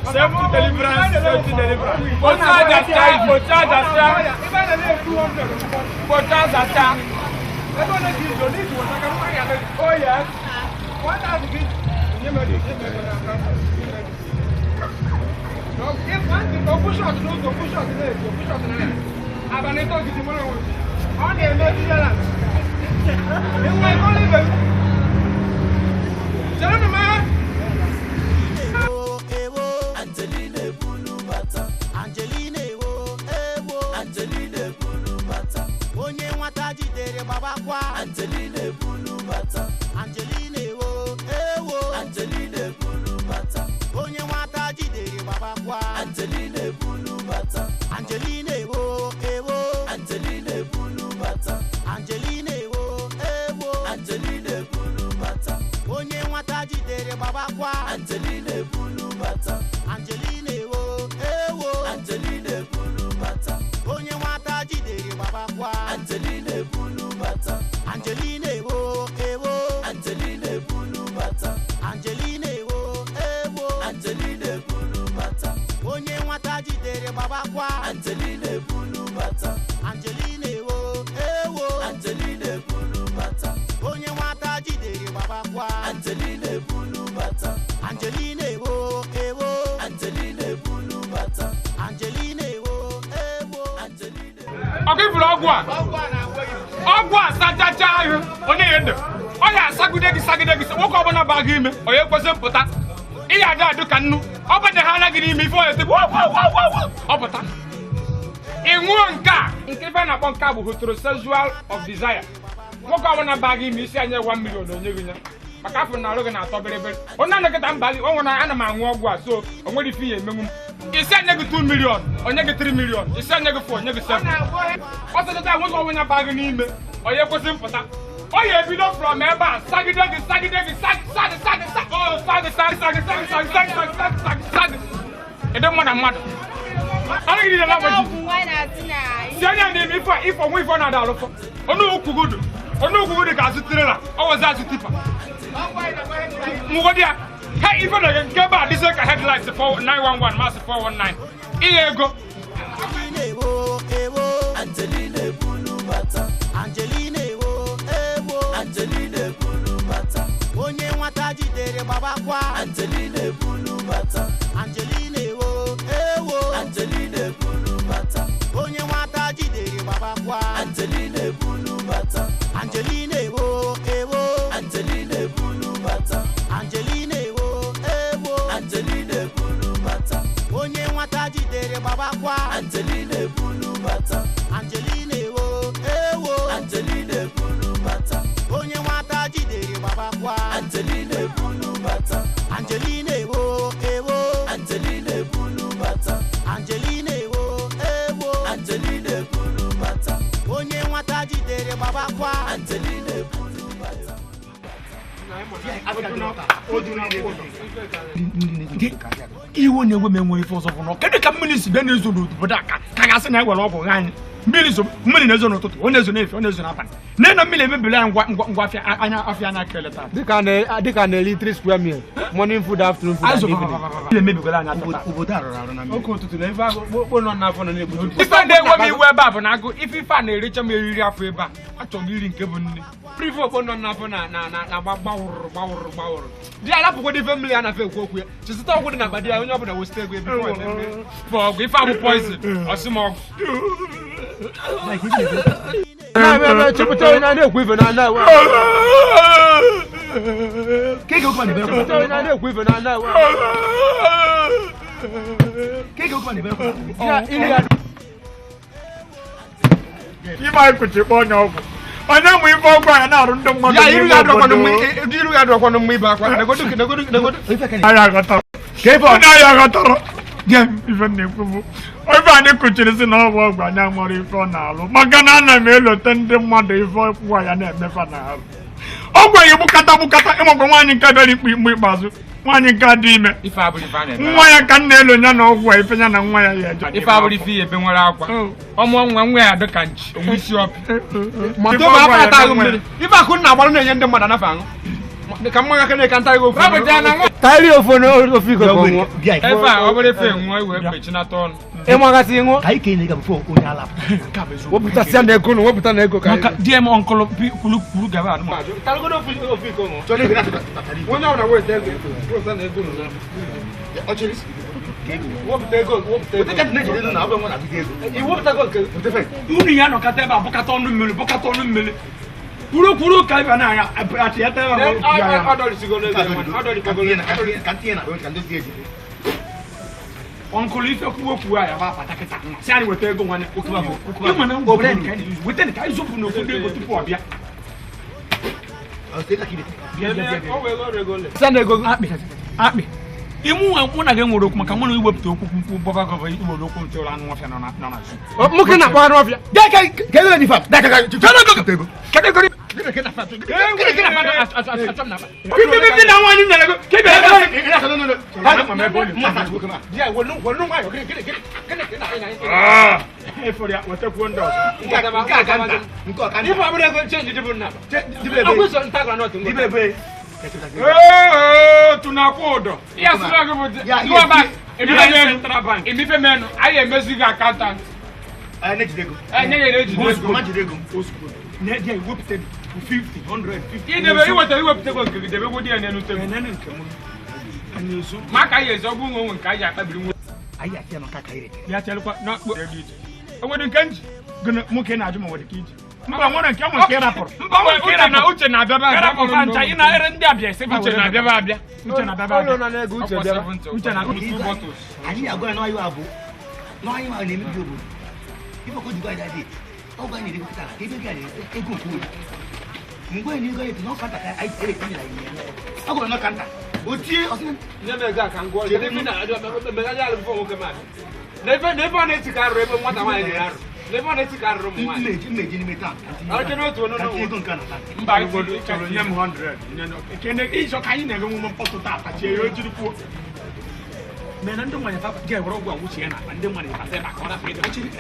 Speaker 1: Safety deliverance. Oh yes. What are the kids? If one thing, go push out, go push out. I've been talking to tomorrow. On the emergency. You might not leave him. Gentlemen.
Speaker 2: Angelina ebulu bata Angelina ewo Angelina ebulu bata onye nwata jidere gbabakwa Angelina ebulu bata Angelina ewo Angelina ebulu bata onye nwata jidere gbabakwa Angelina ebulu bata Angelina ewo Angelina ebulu bata Angelina ewo Angelina ebulu bata onye nwata jidere gbabakwa Angelina ebulu bata Angelina ewo Angelina ebulu bata onye nwata jidere gbabakwa Angelina ebulu bata Angelina ewo Angelina ebulu bata Angelina ewo Angelina ebulu bata onye nwata jidere gbabakwa Angelina ebulu bata Angelina ewo Angelina ebulu bata onye nwata jidere gbabakwa Angelina ebulu bata Angelina ewo Angelina ebulu bata Angelina ewo Angelina
Speaker 1: Okay, Ogwu sachacha ahụ onye yende ọ ya asagide gị nwoke ọbụla ba gị ime onye kwesị mpụta ihe adị ka nnu ọ bụdị ha anaghị n'ime ife onye tebe ọ pụta ịnwụọ nke ife na-akpọ nke a bụ heterosexual of desire nwoke ọbụla ba gị ime isi anya 1 million onye gị ya maka afọ na arụ gị na-atọ bịrịbịrị onye anọkịta mba gị onwe na ana m aṅụ ọgwụ a so o nwere ife ya emenwu m isi anya gị 2 million onye gị 3 million isi anya gị 4 onye gị 7 ọ sịchata nwoke ọbụla ba gị n'ime onye kwesị mpụta ọ ya ebido from ebe a sagide gị ịdị mmadụ mmadụ anaghị niile na-agbaji si anya n'ime ife onwe ife ọ na-ada alụfọ onye ukwugudu ga-azụ tirela ọ wezi azụ tipa nwụgodi ya ha ife na nke ebe a dịzie ka headlights 911 masị 419 ihe ego
Speaker 2: Angelina ebulu bata Angelina ewo Angelina ebulu bata onye nwata jidere gbabakwa Angelina ebulu bata Angelina ewo Angelina ebulu bata onye nwata jidere gbabakwa Angelina ebulu bata Angelina ewo Angelina ebulu bata Angelina ewo Angelina ebulu bata onye nwata jidere gbabakwa Angelina ebulu bata Angelina ewo Angelina ebulu bata onye nwata jidere gbabakwa Angelina ebulu bata Angelina ewo Angelina ebulu bata Angelina ewo Angelina ebulu bata onye nwata jidere gbabakwa Angelina ebulu bata
Speaker 5: iwu na-enwe m enwere ife ọzọ fụnọ kedu ka mmiri si bịa na-ezo n'obodo a ka ga-asị na ewere ọgwụ anyị mmiri na-ezo n'ụtụtụ ọ na-ezo n'efe ọ na-ezo n'abalị nne na mmiri emebili ya ngwa afịa anya kele taa
Speaker 6: dịka na-eri 3 square meal morning food afternoon food and evening
Speaker 5: emebigola anya
Speaker 6: obodo arụrụ arụ na
Speaker 5: oke ụtụtụ na ebe agụ nọ n'afọ nọ na-egbu
Speaker 1: ife na-enwe m iwu ebe a bụ na agụ ife a na-ericha m eriri afọ ebe a achọrọ m iri nke bụ nne prive okpo nọ n'afọ na gbawụrụ di alapụkwado ife mmiri a na-afe ekwu okwu ya chizụta ọgwụ dị na badi ya onye ọbụla wesita ego ebe ọgwụ ife abụ poizin ọsị m ọgwụ
Speaker 6: chepụta onye na-ekwu ife na na-ekwu ife na na-ekwu
Speaker 1: ife anyị kwuchi kpọ onye ọgwụ onye mụ ife ọgwụ anya na-arụ ndị mmadụ iru ya dụrọkwanụ mma ibe akwa anyị aghọtara
Speaker 5: Gem even na-ekwu ife anyị kụchiri si na ọgwụ ọgwụ anyị amara ife ọ na-alụ maka na ana m elote ndị mmadụ ife ọkwụwa ya na-emefa n'ahụ ọgwụ ya gbukata ịmakwa nwaanyị nke bịara ikpe ikpeazụ nwaanyị nke dị ime nwa ya ka nna elo ya na ọgwụ ife ya na nwa ya ya eje
Speaker 6: ife abụrụ ife ihe ebe nwere akwa ọmụ nwa ya dịka nchi onwe isi ọpị ife akụ nna agbara na-enye ndị mmadụ anafe aṅụ ka mmanya ka na-eka nta ego
Speaker 10: Tari ofo no ofiko ko.
Speaker 6: Efa obere fe nwa iwe pechinata ọnụ.
Speaker 10: Magasi ngo.
Speaker 2: Kai ke ni ga before onye ala.
Speaker 10: Wo buta sia na ego no, wo buta na ego kai.
Speaker 5: Maka DM uncle kulu gaba anu.
Speaker 6: Tari go do ofiko ngo. Toni ga na. Wonya na we tego. Wo sa na ego no. Ochiris. Wo buta ego, wo buta ego. Buta ka na jide na abe mo na buta ego. I wo buta go ke. Buta fe.
Speaker 5: Unu ya no kata ba bukata onu mmele. Kuru kai ba na ya ati ya ta ba.
Speaker 6: Adori sigo na ego. Adori ko go na.
Speaker 2: Kantiena kan do tie.
Speaker 5: Uncle ife kuwa ya ba pataketa. Si ari weta ego nwane okuba ho. Ima na ngo brand kan use. Weta ni kai zopu no kude ego tupu obia.
Speaker 2: Okay lakini.
Speaker 6: O we go regole.
Speaker 5: Sanda ego akpi. Imu wa na ga nworo okwu maka nwana iwepụta okwu bọba gọva iwere okwu ntụrụ anụ ọfịa nọ na zu.
Speaker 10: Muke na kwa ọfịa.
Speaker 2: Kele ni fam. Da ka ego.
Speaker 5: Kede ego. Kede na fam. Bibi na nwani na ego. Kede ego.
Speaker 2: No.
Speaker 5: Ha ma ebo ni.
Speaker 6: Ya wo no wa yo kede na.
Speaker 5: Ah. E for ya wata ku ndo.
Speaker 2: Nko kan.
Speaker 6: Ifa abure go change dibu na.
Speaker 2: Dibebe.
Speaker 6: Akweso ntagra not ngo.
Speaker 2: Dibebe.
Speaker 5: Tunakodo.
Speaker 6: Ya sura go bote. Go back. Emi pe menu. Aye emezi ga accountant.
Speaker 2: Ne jidego.
Speaker 6: Ne jidego.
Speaker 2: Ma jidego.
Speaker 5: Ne dia iwepụta 50, 100, 50.
Speaker 6: Idebe iwepụta go nke debe go dia nenu tebe.
Speaker 5: Nenu nke mu. Anyeso.
Speaker 6: Maka ye zo gu nwo nke aja akpabiri nwo.
Speaker 2: Ayi ati no kaka ire.
Speaker 5: Ya chelukwa na owedu nke nji. Gana muke na ajuma wede kiji. Mba nwere nke nwe nke rapụrụ.
Speaker 6: Mba uche na abịa ba.
Speaker 5: Rapụrụ fanta ina ere ndị abịa ese
Speaker 6: Uche na abịa ba abịa.
Speaker 5: Uche na abịa ba.
Speaker 10: Ono na ego uche bịa.
Speaker 5: Uche na
Speaker 6: two bottles.
Speaker 2: Anyị agwa na ayo abu. No ayo ma na-eme bi obo. Ifo ko Dubai that day. O ga ni repita. Ebe ga ni ego ko. Ngwe ni go yet no kanta ka ai ere ni la ni. Agwa no kanta. Otie osin.
Speaker 6: Nyeme ga ka ngwo. Ye bi na me ga ya lu fo nwoke ma. Never na etikaro ebe nwata nwaanyị dị arụ. Never na etikaro m nwaanyị.
Speaker 2: Mmeji ni meta.
Speaker 6: Arke no to no.
Speaker 2: Ego nka na.
Speaker 5: Mba igo chọrọ nye m 100. Kene iso ka anyị na-ege nwe mkpọtụ taa tachie ya ojiri kwuo. Mena ndị nwanyị papa ga ewere ọgwụ agwụchi ya na ndị nwanyị papa ebe aka ọ na-afọ ịdị ọchịrị.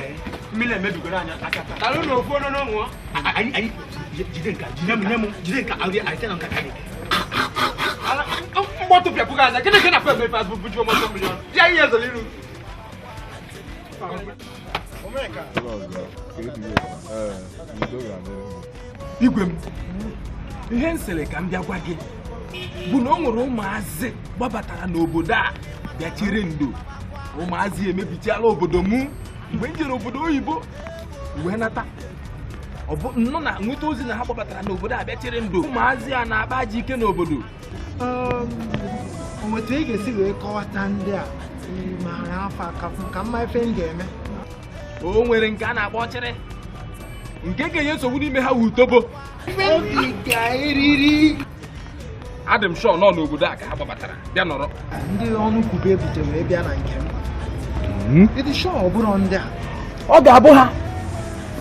Speaker 5: Mmiri emebigoro anya aka taa.
Speaker 6: Taru no fo no nwo.
Speaker 2: Anyị jide nka audio ai tena nka kali.
Speaker 6: Ala mbotu pia kugaza. Kene na fa me fa buju mo 1 million. Ya iya zaliru.
Speaker 5: Igwe m ihe nsele ka m bịa gwa gị bụ na o nwere ụmụazị gbabatara n'obodo a bịa chere ndo ụmụazị emebichiala obodo m mgbe m jere obodo oyibo wee nata ọ bụ nnọọ na nweta ozi na ha gbabatara n'obodo a bịa chere ndo ụmụazị a na-akpa aja ike n'obodo
Speaker 11: otu ị ga-esi wee kọwata ndị a mara afọ akafụ ka mma ife m ga-eme
Speaker 5: o nwere nke a na-akpọ ọchịrị nke ga-enye nsogbu n'ime ha wutobo
Speaker 11: obi ga-eriri
Speaker 5: adị m shọ nọ n'obodo a ka ha gbabatara bịa nọrọ
Speaker 11: ndị ọnụ kwube butere wee bịa na nke m ịdị shọ ọ bụrụ ndị a
Speaker 5: ọ ga-abụ ha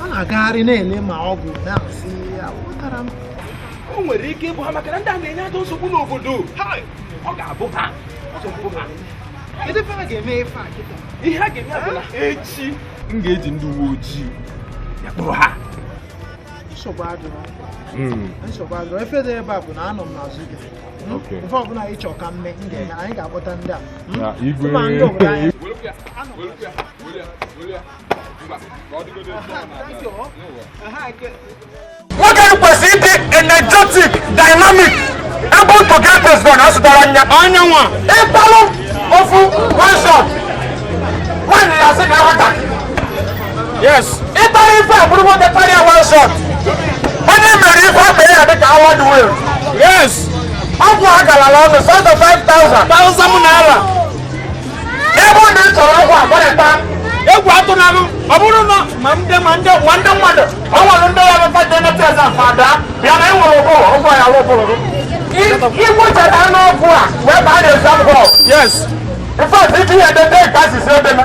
Speaker 11: a na-agagharị na-ele ma ọgwụ na-asị aghọtara m
Speaker 5: o nwere ike ịbụ ha maka na ndị a na-enye aka nsogbu n'obodo ọ ga-abụ ha
Speaker 11: kedu ebe a ga-eme ife a kịta
Speaker 5: ihe a ga-eme abụla echi m ga-eji ndị uwe ojii ya kpụrụ ha
Speaker 11: nsogbu adịrọ efe dị ebe a bụ na anọ m n'azụ gị ife ọbụla ị chọ ka mme m ga-eme anyị ga-akpọta ndị a ndị obodo anyị
Speaker 10: Nwoke kwesịrị ịdị energetic, dynamic, able to get this done asụtara anya. Anya nwa. Ịkpalụ ofu one shot. Nwaanyị ya sị na aghọta. Yes. Ịkpalụ ife abụrụ nwoke karịa one shot. Onye mere ife akpere ya dịka award will. Yes. Ọgwụ a galala ọnụ sọsọ 5,000 naira. Ebe ọ na-echọrọ ọgwụ agbarịta. Egwu atụ n'alụ ọ bụrụ na ma ndị mmadụ ọ nwere ndị ya meta jeneti eze mfada bịa na enwere ụgwọ ya ụgwọ igwechara n'ọgwụ a wee baa na exam hall. Yes. In fact, if you had the day gas is said then.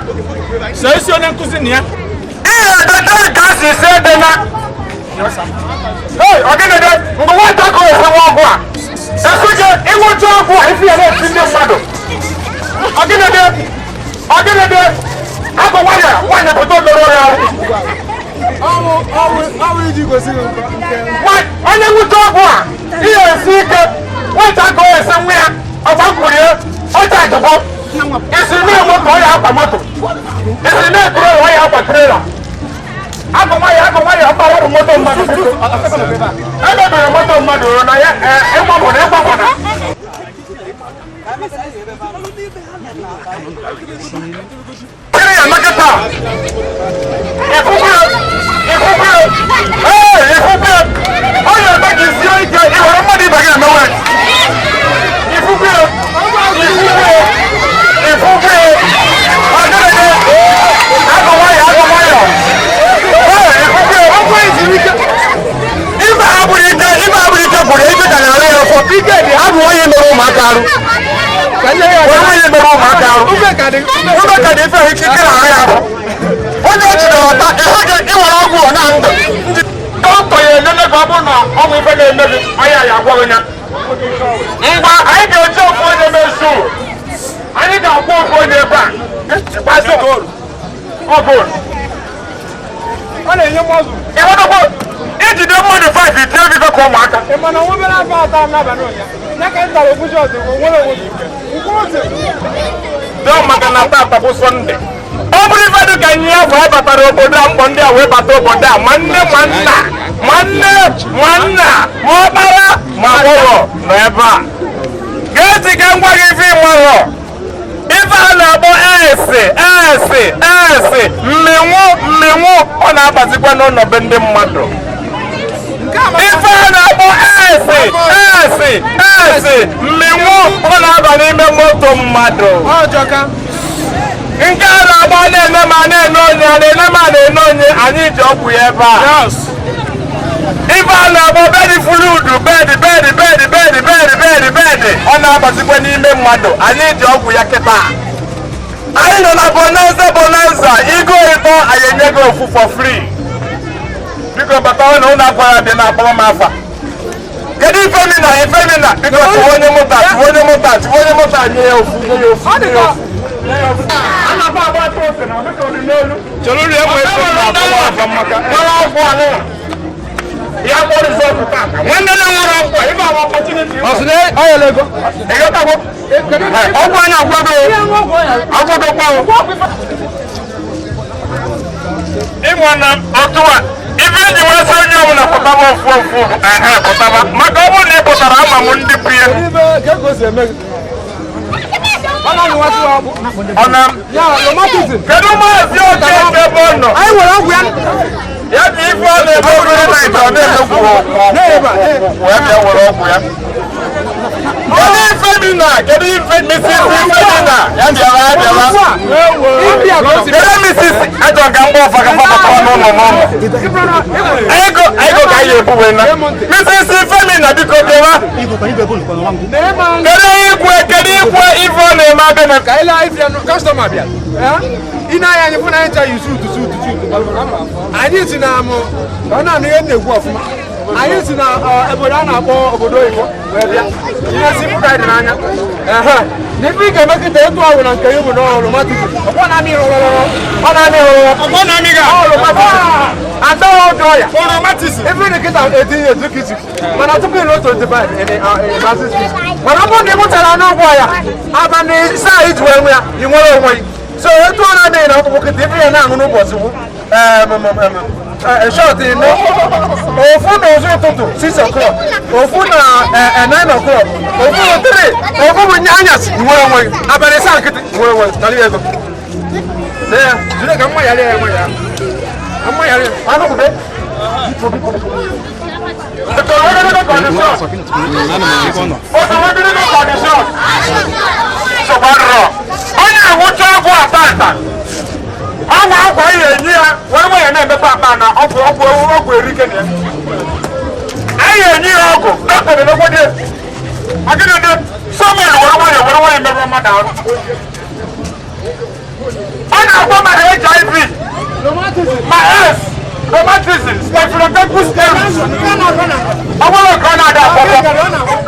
Speaker 5: So is your name cousin here?
Speaker 10: The day gas is said then. Hey, again, the one that goes the one. That's what it will talk for if you are not in the shadow. Again, I go one you put on the road.
Speaker 6: How will you go see him?
Speaker 10: What? I never talk one. Here, see, what I go somewhere. About Korea, I try to go. It's the name of my Apamato. It's the name of my Apatrella. I go my motor mother. I got my motor mother, and Sunday. Obiri fadu kanya wa bataro obodo amponde awe bato obodo manne mo bara ma woro no eba geti kan gwa gi fi woro ifa na bo ese mmenwu ona abatikwa no no bende mmado ifa na bo ese mmenwu ona aba n'ime moto mmado ojoka nke a na-agba na-eme ma na-ene onye anyị ji ọgwụ ya ebe a ife a na-agba bedi fludu bedi ọ na-abazikwa n'ime mmadụ anyị ji ọgwụ ya kịta anyị nọ na bonanza igo ịtọ anyị enye gị ofu for free biko bata na ụlọ akwara dị na akpọrọ m afa kedu ifemina biko tiwe onye moto nye ya ofu Choluri emo eto na abawa afamaka. Wala ọkụ anụ. Ya kpọ result taka. Nwanne na nwere ọkụ, ibe awa opportunity. Ọsụne ọyọlọ ego. Ego tako. Ọkụ anya agwado. Agwado kwa. Ịmụ na ọtụwa. Ibe eji nwasị onye ọbụla pụtaba ofu. Pụtaba. Maka ọ bụrụ na ị pụtara ama m ndị bụ ihe. Kedu maazị oche ebe ọ nọ? Anyị nwere ọgwụ ya ji ife ọ na-ebe obere na ite ọ na-emegwu ebe were ọgwụ ya. Kedu ife Mrs. Ifemina? Ya bịara. Kedu Mrs. Ajọ ka mgbe ọfa ka fapụta n'ụlọ. Anyị go ka anyị ebuwe na. Mrs. Ifemina biko bịara. Kedu ikwe ife ọ na-eme abịa ka ile ife kọstọma bịa. Ị na-anya anyị fụ na anyị ncha yi suutu. Anyị si na amụ ọ na-anụ ihe na-egwu ọfụma. Anyị si na obodo a na-akpọ obodo oyibo wee bịa. Ihe si pụta dị n'anya. N'ife ị ga-emekịta etu ọgwụ na nke iwu na ọlụmatik. Ọkwa na-amị rụrụrụ. Ọ na-amị rụrụrụ. Ọkwa na-amị ga. Ọlụmatik. Adọghị ọdụ ọya. Ọlụmatik. Ife dị kịta etinye etu kịtị. Mana tupu ị n'otu 25 mana ọ bụrụ na ị mụtara n'ụgwọ ya abalị saa iji wee nwe ya ị nwere onwe gị. So etu ọ na-adịghị na ọkpụkpụ kịta ife ya na-aṅụ n'ụbọchị short ino ofu na ozu ụtụtụ 6 o'clock ofu na 9 o'clock ofu na 3 ofu bụ nye anyasị nwere onwe gị abalị saa nkịtị nwere onwe gị narị ego jide ka mma yara ya enwe ya anụ kube onye awụcha ọgwụ atata ọgwụ akwa ihe enyi ya wee nwe ya na-emepe akpa na ọgwụ erike na ya anyị enyi ya ọgwụ dọkịta n'okwede agịdịdị sọmọlụ were nwayọ merụ mmadụ ahụ My ass. Romanticism. Staphylococcus aureus. I want to go now.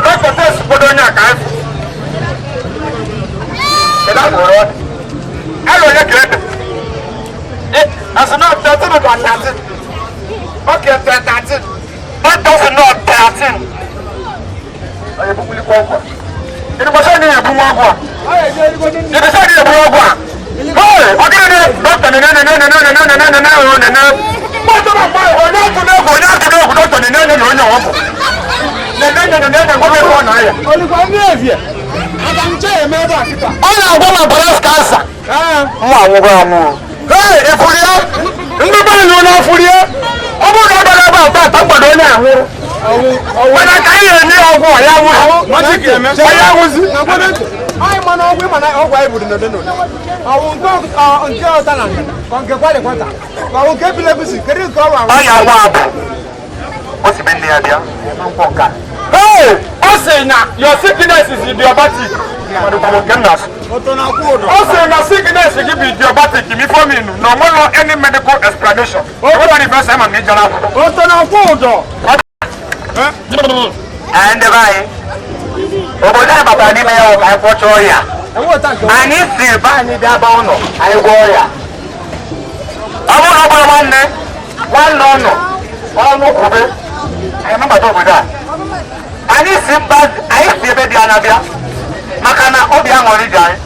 Speaker 10: Let's go test Bodonia. That's the road. Hello, you get it. As a not 13 or 13. Okay, 13. That doesn't not 13. I am going to go. It was only a bumagua. It is only a bumagua. Hey, okay, doctor, no. Hey, your sickness is idiomatic. Also, your sickness is idiomatic. Before me, no more any medical explanation. What are the first time I'm in and the guy, Obola Babani may have watched Oya. I need to buy me the bono. I warrior. I want one no. I remember talking that. I need sympathy. I used to be the Anabia. Makana Obia Morijan.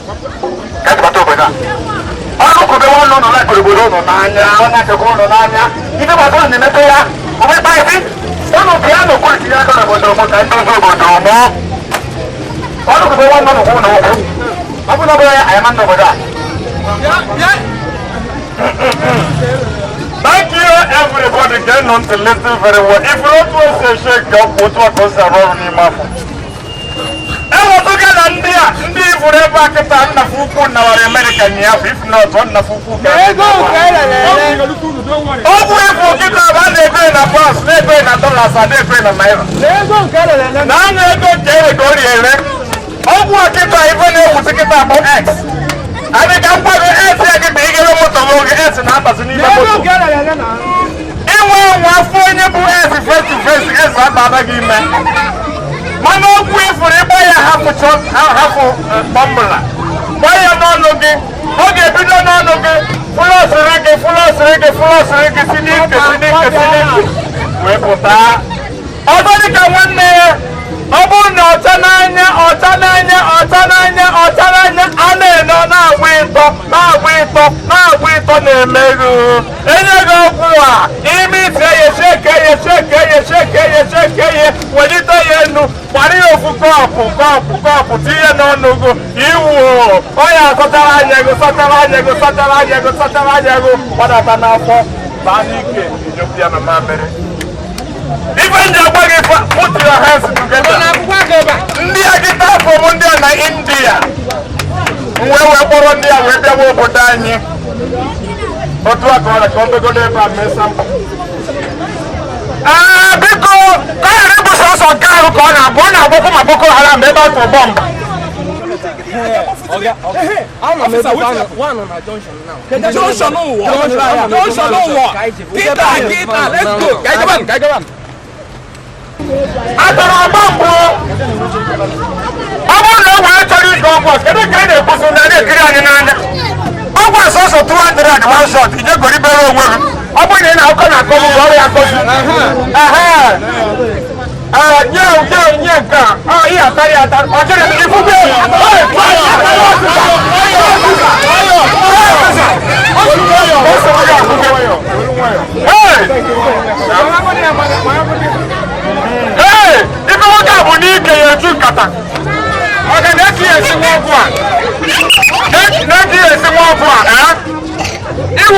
Speaker 10: That's what over that. I look at the one on like the Budono, Nanya, like the Bono Nanya. If I was on the Metea, I went by it. One of the other quality I got about the Bodomo. I look at the one on the Bono. I will not I am under that. Thank you, everybody. Get on to listen very well. If you don't want to shake up, what was around him? I want to get on there. If you ever get on the Fuku, now American, if not on the Fuku, oh, we forget about the pain of us, they pay a dollar, and they pay a mile. Now they don't get a gold here. Oh, what if I even able to get up on X? I think I'm going to ask you to make a lot of X and happens in the one for you face to face as a baba game. Man, no way for a buyer half a shot, half a bumbler. Why are not looking? Okay, we don't know looking. Full of even the body put your hands together. India get up from India. Where we're born there, we're there for Dani. But what I come to go there by Mesa. Because I remember also Garo Kona, Bona Boko Haram, never for bomb. Okay. I'm a one on a junction now. Junction no war. Get that, let's go. Get one. After a bomb, I want to know where to reach Gomos. Can I get a person that is getting I was also 200 at one shot. You just got to be able to I went in, how can I come over? Hey, if you want to have a new kata. Okay, next year is one. Next year is one. If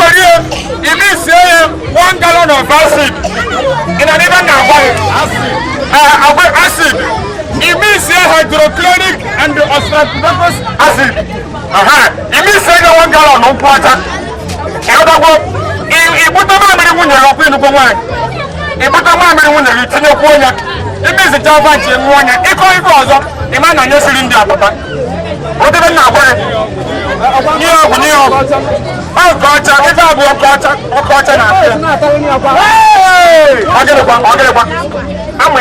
Speaker 10: you miss 1 gallon of acid in an even acid, it means hydrochloric and oxalic acid. It means 1 gallon of water. It put a man when you're up in the woman. It put a man when you're in your corner. It means the Java and one. It goes up. The man on your cylinder. What did I know? Ajaocha, if I go Ajaocha, I'm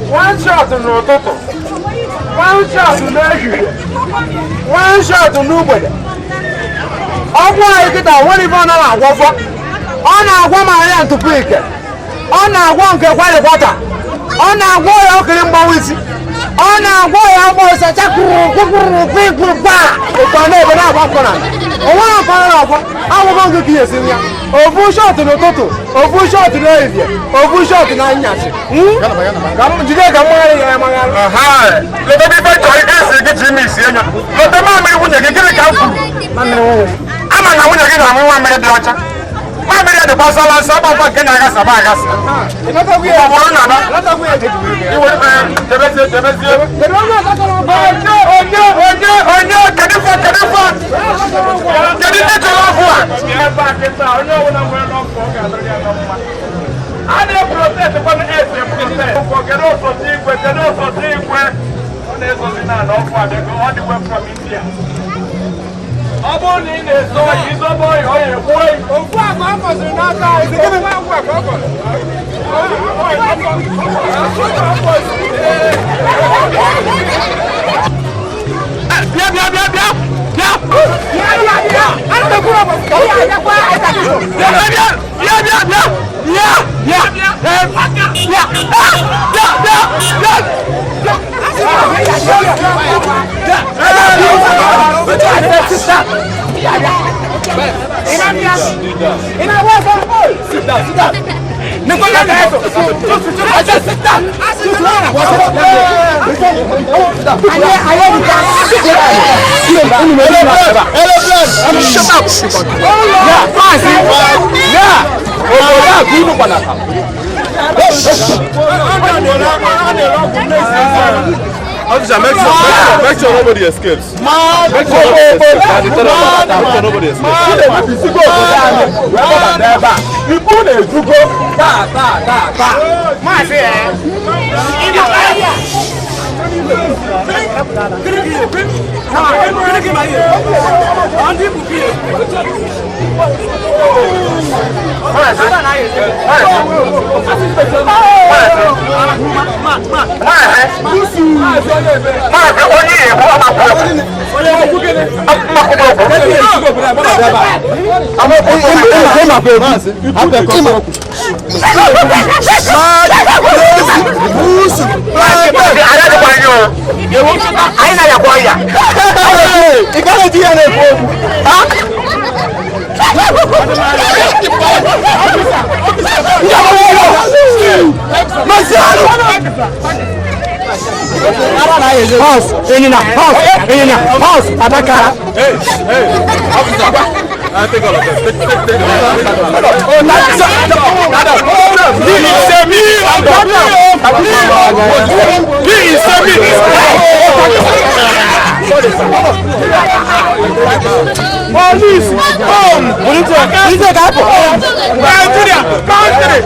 Speaker 10: one shot in Rototo, one shot in Nigerian, one shot in nobody. I'm going to get a 1 water. On a woman to pick it. On a one get white water. On a boy, okay, Mowis. On a boy, I was a big bar. If I never have one for us. I will go to be a senior. Or bush out in Rototo, or bush out in Arabia, or bush out in Anyashi. Come to get a way. Aha, let me buy to get Jimmy Senior. Let the man when you get a couple. I'm not going to get a 1 minute daughter. I made the parcel and some of us can I got some. Another way of one another way. You will the best. The
Speaker 3: Officer, make sure nobody escapes. Make sure nobody escapes. I think all of them.
Speaker 10: Police, come! Nigeria, country,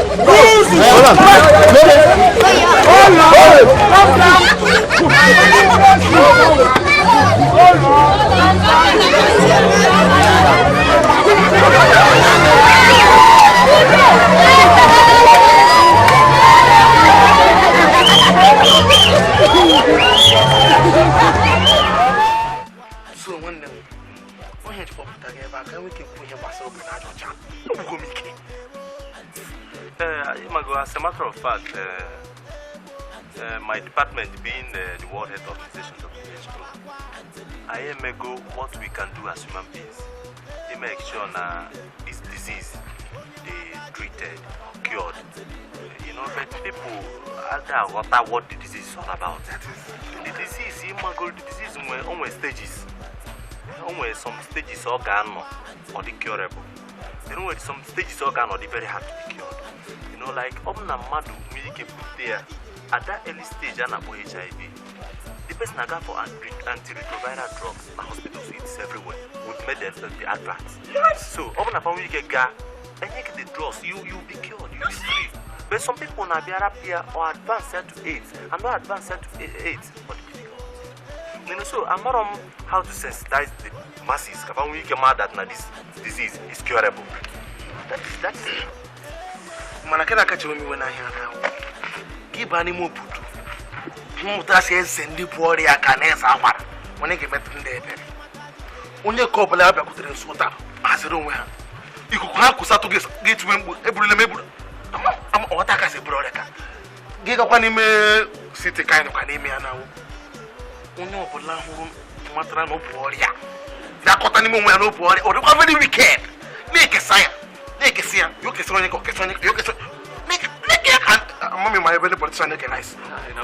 Speaker 2: So when them, when you pop it again, can we keep putting myself in Ajaocha?
Speaker 12: As a matter of fact, my department being the World Health Organization WHO, I am go what we can do as human beings to make sure that this disease is treated or cured. You know, but people are what the disease is all about. The disease, the disease is always stages. Always some stages organ or the curable. You know, some stages organ or the very hard to be cured. You know, like Madu, we can put there at that early stage and about HIV. The person I got for antiretroviral drugs in hospitals, it's everywhere. We've made the adverts. So, open up when you get gas, and you get the drugs, you'll be cured, you'll be free. But some people now be here or advanced to AIDS, and not advanced to AIDS, but difficult. You know, so I'm not how to sensitize the masses. When we get mad that now this disease is curable. That's it. Man, I can't catch you when I hear now. Give animal put. That's a sendy poor cannes hour when I get in there. Only a couple of people could insult her. As a room, you could have to get to him every member. I'm what I say, brother. Get up on him, city kind of anemia now. Only a Polan Matrano Poria. That caught any moment no poor or very wicked. Make a sign. Make a sign. You can make mommy, my very politician, nice.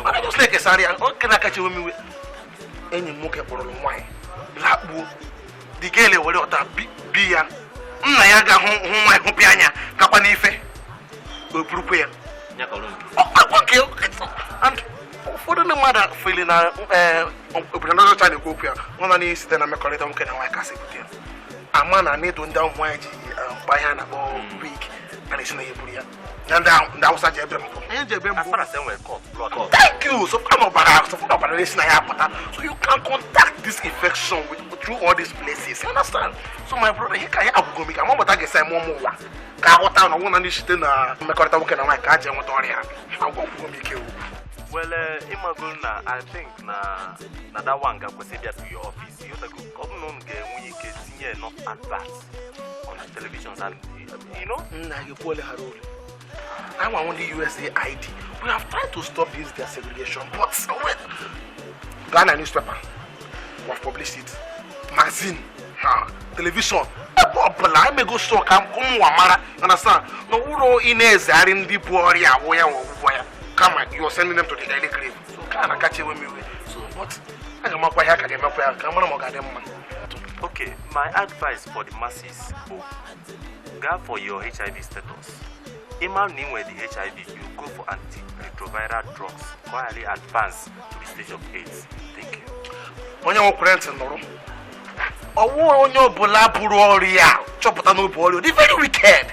Speaker 12: I just like a sorry. What can I catch you with any mocha for wine? Blackwood, the gale will not be an Nayaga home, my companion, Capanife. Go prepare. And for the mother feeling another time to go here, one is then I'm a correct uncle and I can't say, a man I need to down my by an about week and it's in the and that was such a thank you. So come up, so you can contact this infection through all these places. You understand? So my brother, he can't have go make. I'm about to get some more. I want to sit in a correct and I can't what I'm going to make you. Well, Imaguna, I think na that one got procedure to your office. You have to come on when you get here, not advance on the televisions and you know.
Speaker 10: You call it Harold. I want the USA ID. We have tried to stop this their segregation, but wait. Ghana newspaper, we have published it. Magazine, television. I may go so come Wamara. Understand? No, we in a Zarin deep warrior. Come on, you are sending them to the daily grave. So can I catch you when we so what? I come up with come on,
Speaker 12: okay, my advice for the masses: go for your HIV status. Email me with the HIV, you go for antiretroviral drugs, quietly advance to the stage of AIDS. Thank you.
Speaker 10: When you are current, no. On your Bolaburia, Chopotano Polio, the very wicked.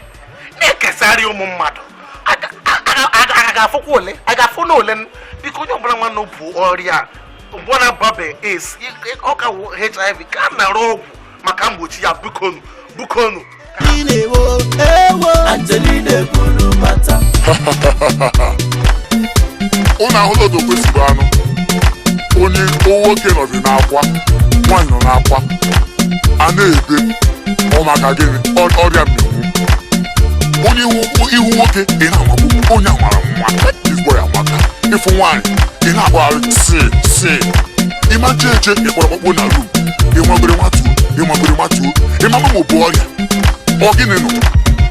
Speaker 10: Nekasario Mumado. I got for Wole, I got for Nolan, because your Brahman no Poria. Bona Babe is HIV, Canaro, Macambuchia, Buconu.
Speaker 2: Angeline Bulubata.
Speaker 3: Una holo do kwesibano. Onye owoke no di n'akwa, nwanyi no n'akwa. Ana ebe o maka gini ọrịa mmegbu. Onye ihu nwoke ị na-amagbu onye amara nwa. This boy amaka. Ifu nwanyi ị na-agba si. Ima jeje ịkpọrọkpọkpọ na room. Ịmagwere nwatu. Ịmama mo bụ ọrịa. Ogini no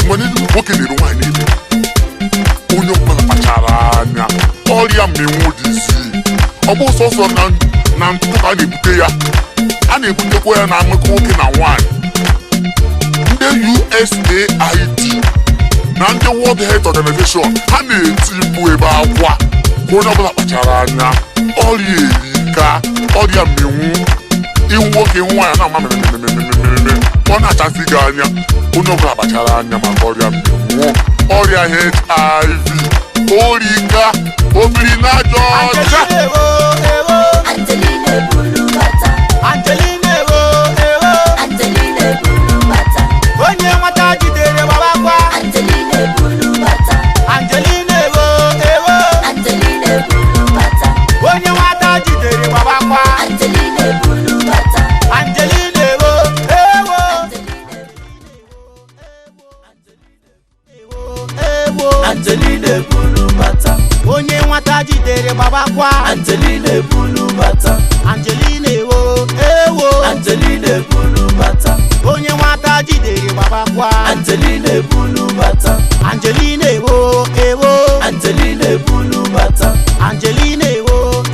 Speaker 3: when you walk in the wine onye ọbụla kpachara anya ọrịa mmịnwụ dị isi ọ bụ sọsọ na ntụtụ ka a na-ebute ya a na-ebutekwa ya na mmekọ nwoke na nwaanyị ndị USAID na ndị World Health Organization ha na-eti mkpu ebe akwa ka onye ọbụla kpachara anya ọrịa erika ọrịa mmịnwụ ihu nwoke nwaanyị na-ama mmemme ọ na-achasị gị anya onye ọbụla kpachara anya maka ọrịa mmịnwụ ọrịa HIV orika obiri na Ajaocha
Speaker 2: Angeline Bulubata.
Speaker 10: onye nwata jidere baba kwa
Speaker 2: Angeline Bulubata.
Speaker 10: onye nwata jidere baba kwa
Speaker 2: Angeline Bulubata.
Speaker 10: Angeline Bulubata. Onye nwata jidere baba kwa
Speaker 2: Angeline Bulubata.
Speaker 10: Angeline ewo
Speaker 2: Angeline Bulubata.
Speaker 10: onye nwata jidere baba kwa
Speaker 2: Angeline Bulubata.
Speaker 10: Angeline ewo
Speaker 2: Angeline Bulubata.
Speaker 10: Angeline ewo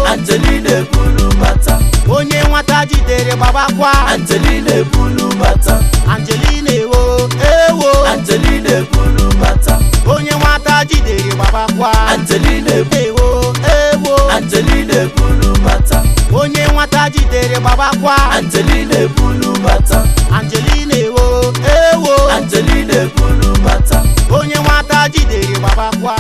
Speaker 2: Angeline Bulubata.
Speaker 10: onye nwata jidere baba kwa
Speaker 2: Angeline Bulubata.
Speaker 10: Angeline ewo
Speaker 2: Angeline Bulubata.
Speaker 10: onye nwata jidere baba kwa
Speaker 2: Angeline
Speaker 10: ewo
Speaker 2: Angeline Bulubata. onye nwata jidere gbabakwa.
Speaker 13: Angelina ebulu bata.
Speaker 2: Angelina ewo ewo.
Speaker 13: Angelina ebulu bata.
Speaker 2: onye nwata jidere gbabakwa.